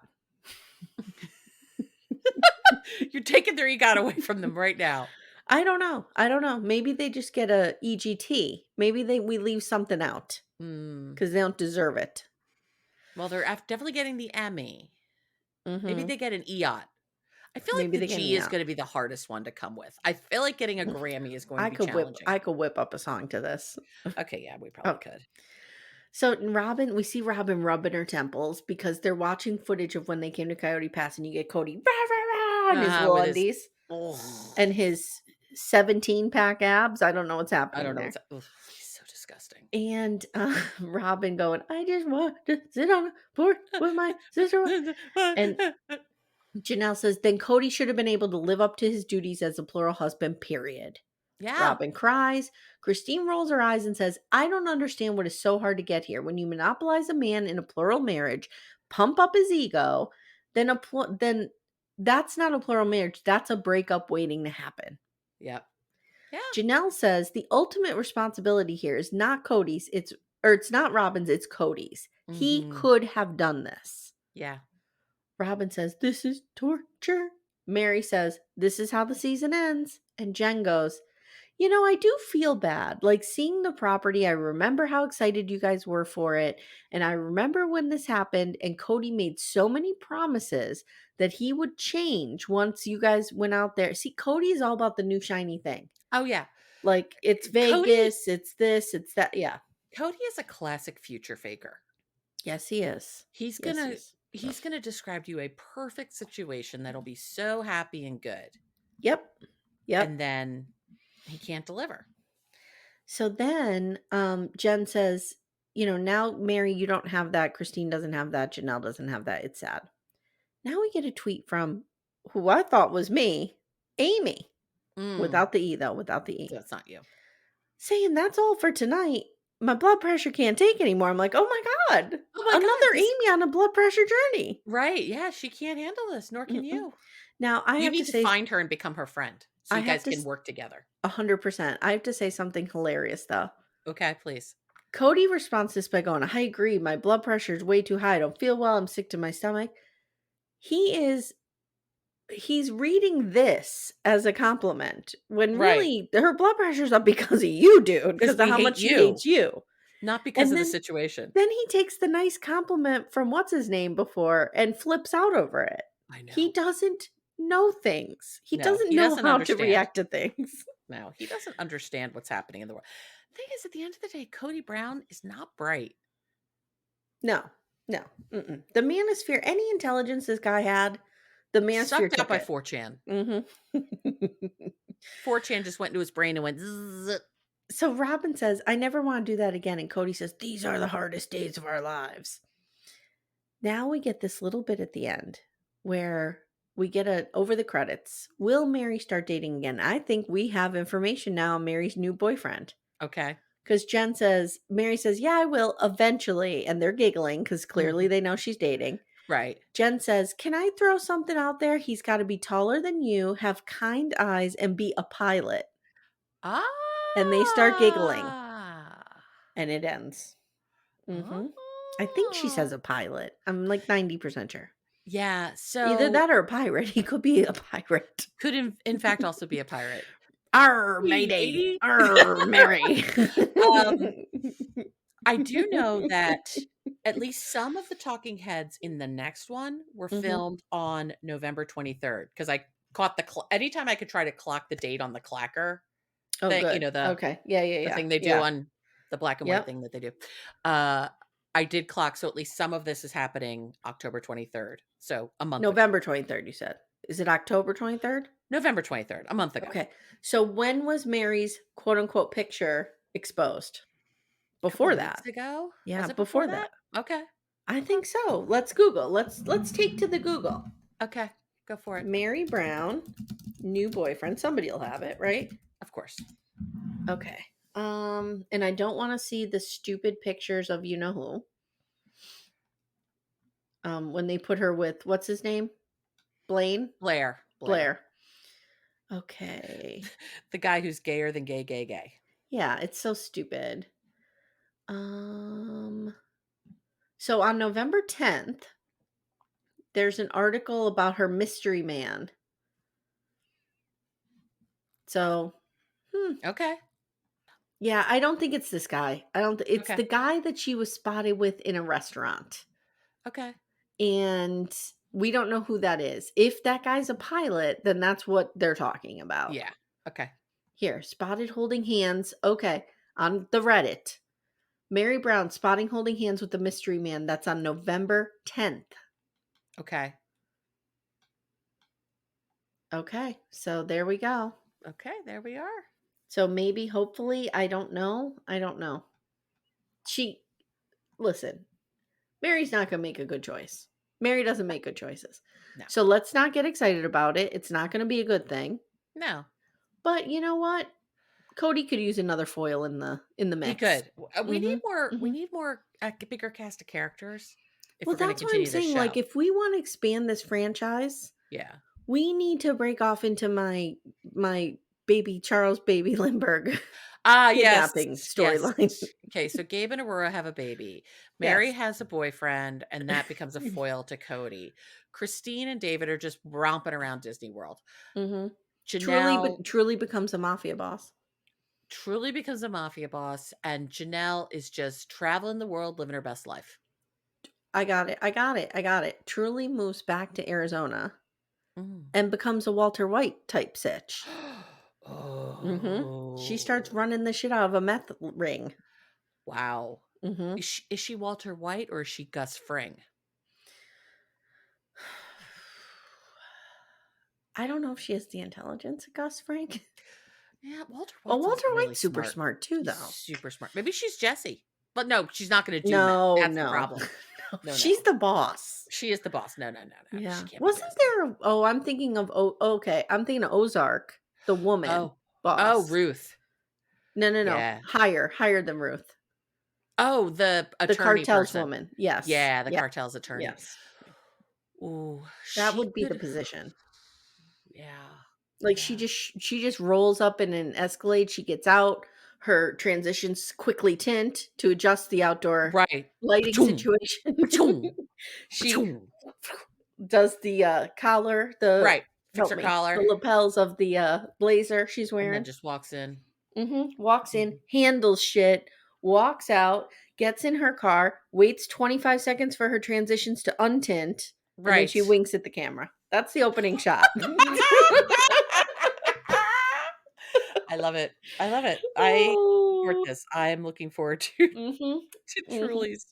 You're taking their EGOT away from them right now. I don't know. Maybe they just get a EGT. Maybe we leave something out because they don't deserve it. Well, they're definitely getting the Amye. Maybe they get an EOT. I feel like the G is going to be the hardest one to come with. I feel like getting a Grammy is going to be challenging. I could whip up a song to this. Okay, yeah, we probably could. So we see Robyn rubbing her temples because they're watching footage of when they came to Coyote Pass, and you get Kody in his little undies and his 17-pack abs. I don't know what's happening. I don't know. He's so disgusting. And Robyn going, I just want to sit on a porch with my sister. And Janelle says, then Kody should have been able to live up to his duties as a plural husband, period. Yeah. Robyn cries. Christine rolls her eyes and says, I don't understand what is so hard to get here. When you monopolize a man in a plural marriage, pump up his ego, then that's not a plural marriage. That's a breakup waiting to happen. Yep. Yeah. Janelle says the ultimate responsibility here is not Kody's. It's not Robyn's. It's Kody's. He could have done this. Yeah. Robyn says, this is torture. Meri says, this is how the season ends. And Jen goes, you know, I do feel bad. Like seeing the property, I remember how excited you guys were for it. And I remember when this happened and Kody made so many promises that he would change once you guys went out there. See, Kody is all about the new shiny thing. Oh, yeah. Like it's Vegas, it's this, it's that. Yeah. Kody is a classic future faker. Yes, he is. He's going to describe to you a perfect situation that'll be so happy and good. Yep. And then he can't deliver. So then Jen says, you know, now Meri, you don't have that. Christine doesn't have that. Janelle doesn't have that. It's sad. Now we get a tweet from who I thought was me, Amye. Without the E, though. Without the E. So it's not you. Saying that's all for tonight. My blood pressure can't take anymore. I'm like, oh my God. Another Amye on a blood pressure journey. Right. Yeah. She can't handle this, nor can you. Now, I have to say, find her and become her friend so you guys can work together. 100%. I have to say something hilarious, though. Okay, please. Kody responds to this by going, I agree. My blood pressure is way too high. I don't feel well. I'm sick to my stomach. He's reading this as a compliment when really her blood pressure's up because of you, dude. Because of how much he hates you. Not because of the situation. Then he takes the nice compliment from what's his name before and flips out over it. I know. He doesn't know things. He doesn't know how to react to things. No, he doesn't understand what's happening in the world. The thing is, at the end of the day, Kody Brown is not bright. No. The manosphere, any intelligence this guy had, the manosphere sucked up by 4chan. 4chan just went into his brain and went zzz. So Robyn says, I never want to do that again. And Kody says, these are the hardest days of our lives. Now we get this little bit at the end where we get over the credits. Will Meri start dating again? I think we have information now on Meri's new boyfriend. Okay. Because Meri says, yeah, I will eventually. And they're giggling because clearly they know she's dating. Right. Jen says, can I throw something out there? He's got to be taller than you, have kind eyes, and be a pilot. And they start giggling. And it ends. I think she says a pilot. I'm like 90% sure. Yeah. So either that or a pirate. He could be a pirate. Could in fact also be a pirate. Arr, Mayday. Arr, Meri. I do know that at least some of the talking heads in the next one were filmed on November 23rd. Because I caught anytime I could try to clock the date on the clacker. Oh, thing, good. You know, the thing they do on the black and white thing that they do. I did clock. So at least some of this is happening October 23rd. So a month November 23rd, you said. Is it October 23rd? November 23rd, a month ago. Okay. So when was Meri's quote unquote picture exposed? Before that. Weeks ago? Yeah, was it before that. Okay. I think so. Let's Google. Let's take to the Google. Okay. Go for it. Meri Brown, new boyfriend. Somebody will have it, right? Of course. Okay. And I don't want to see the stupid pictures of you know who. When they put her with what's his name? Blair. Okay. The guy who's gayer than gay. Yeah, it's so stupid. So on November 10th, there's an article about her mystery man. So, Okay. Yeah, I don't think it's this guy. It's Okay. the guy that she was spotted with in a restaurant. Okay. And we don't know who that is. If that guy's a pilot, then that's what they're talking about. Yeah. Okay. Here, spotted holding hands. Okay. On the Reddit. Meri Brown spotting holding hands with the mystery man. That's on November 10th. Okay. Okay. So there we go. Okay. There we are. So maybe, hopefully, I don't know. Listen, Meri's not going to make a good choice. Meri doesn't make good choices. No. So let's not get excited about it. It's not going to be a good thing. No. But you know what? Kodi could use another foil in the mix. He could. We need more. We need more bigger cast of characters. If we're that's what I'm saying. Like, if we want to expand this franchise, we need to break off into my baby Charles baby Lindbergh kidnapping storyline. Yes. Okay, so Gabe and Aurora have a baby. Meri has a boyfriend, and that becomes a foil to Kodi. Christine and David are just romping around Disney World. Janelle truly becomes a mafia boss. And Janelle is just traveling the world, living her best life. I got it. Truly moves back to Arizona and becomes a Walter White type sitch. She starts running the shit out of a meth ring. Wow. Is she Walter White or is she Gus Fring? I don't know if she has the intelligence of Gus Fring. Yeah, Walter White's really super smart too, though. Super smart. Maybe she's Jessie. But no, she's not going to do that. That's the problem. No, she's the boss. She is the boss. No. Yeah. Wasn't there? I'm thinking of. I'm thinking of Ozark, the woman boss. Oh, Ruth. No. Yeah. Higher than Ruth. Oh, the attorney cartel's person. Woman. Yes. Yeah, the cartel's attorney. Yes. Ooh, that would be the position. Yeah. Like she just rolls up in an Escalade. She gets out. Her transitions quickly tint to adjust the outdoor lighting situation. She does the collar, the collar, the lapels of the blazer she's wearing. And then just walks in. Walks in, handles shit, walks out, gets in her car, waits 25 seconds for her transitions to untint, and then she winks at the camera. That's the opening shot. I love it. I support this. I am looking forward to Truly's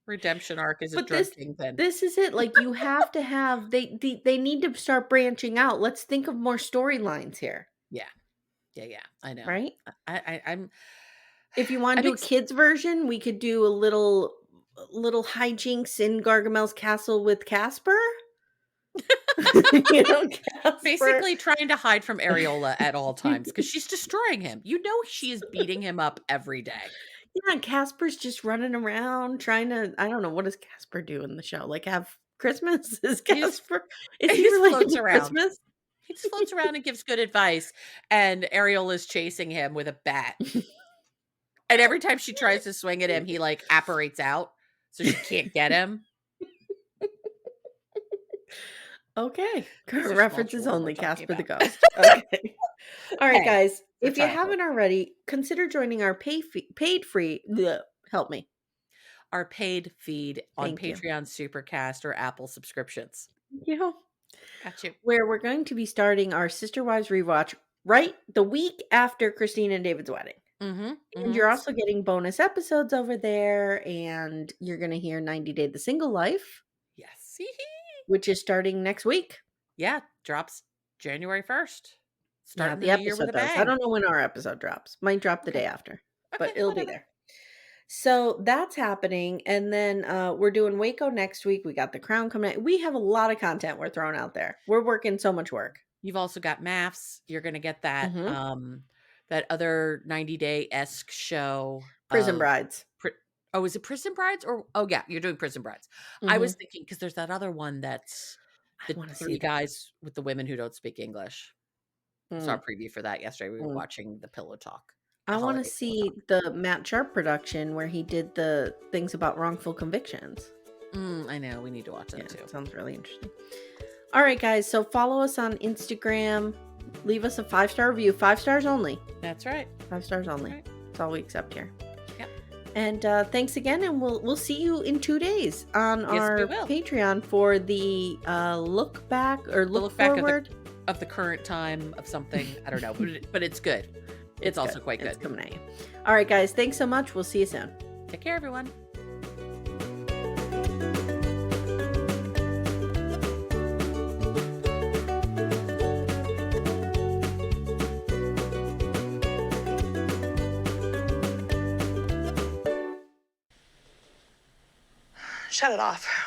redemption arc as a drug kingpin. This is it. Like, you have to have they need to start branching out. Let's think of more storylines here. Yeah. I know. Right? I'm. If you want to do a kids version, we could do a little hijinks in Gargamel's castle with Casper. Basically trying to hide from Areola at all times because she's destroying him. She is beating him up every day. Yeah, Casper's just running around trying to. I don't know, what does Casper do in the show? Like, have Christmas? Is Casper? He just floats around. Christmas? He just floats around and gives good advice, and Areola's chasing him with a bat. And every time she tries to swing at him, he like apparates out, so she can't get him. Okay. Current references only, Casper the Ghost. Okay. All right, guys. If you haven't already, consider joining our paid free. Help me. Our paid feed on Patreon, Supercast, or Apple subscriptions. Yeah. Got you. Where we're going to be starting our Sister Wives rewatch right the week after Christine and David's wedding. And you're also getting bonus episodes over there, and you're going to hear 90 Day the Single Life. Yes. Which is starting next week. Yeah, drops January 1st. Starting the episode with a bang. I don't know when our episode drops. Might drop the day after, but it'll be there. So that's happening, and then, we're doing Waco next week, we got The Crown coming out. We have a lot of content we're throwing out there. We're working so much work. You've also got MAFS. You're gonna get that, Mhm. that other 90-day-esque show Prison of Brides. Oh, is it Prison Brides? Or oh, yeah, you're doing Prison Brides. I was Mhm. thinking because there's that other one that's I the wanna 3 see that. guys with the women who don't speak English. Saw a Mm, preview for that yesterday. We were mm. watching the Pillow Talk, I the wanna holiday Pillow Talk. see the Matt Sharp production where he did the things about wrongful convictions. I know, we need to watch Yeah, that too. sounds really interesting. All right, guys, so follow us on Instagram. Leave us a 5-star review. 5 stars only. That's right. 5 stars only. Right. That's all we accept here. Yep. And thanks again, and we'll see you in 2 days on Yes, we our will. Patreon for the look back or The look back forward. of the current time of something. I don't know, but it's good. It's also quite good. It's coming at you. All right, guys, thanks so much. We'll see you soon. Take care, everyone. Shut it off.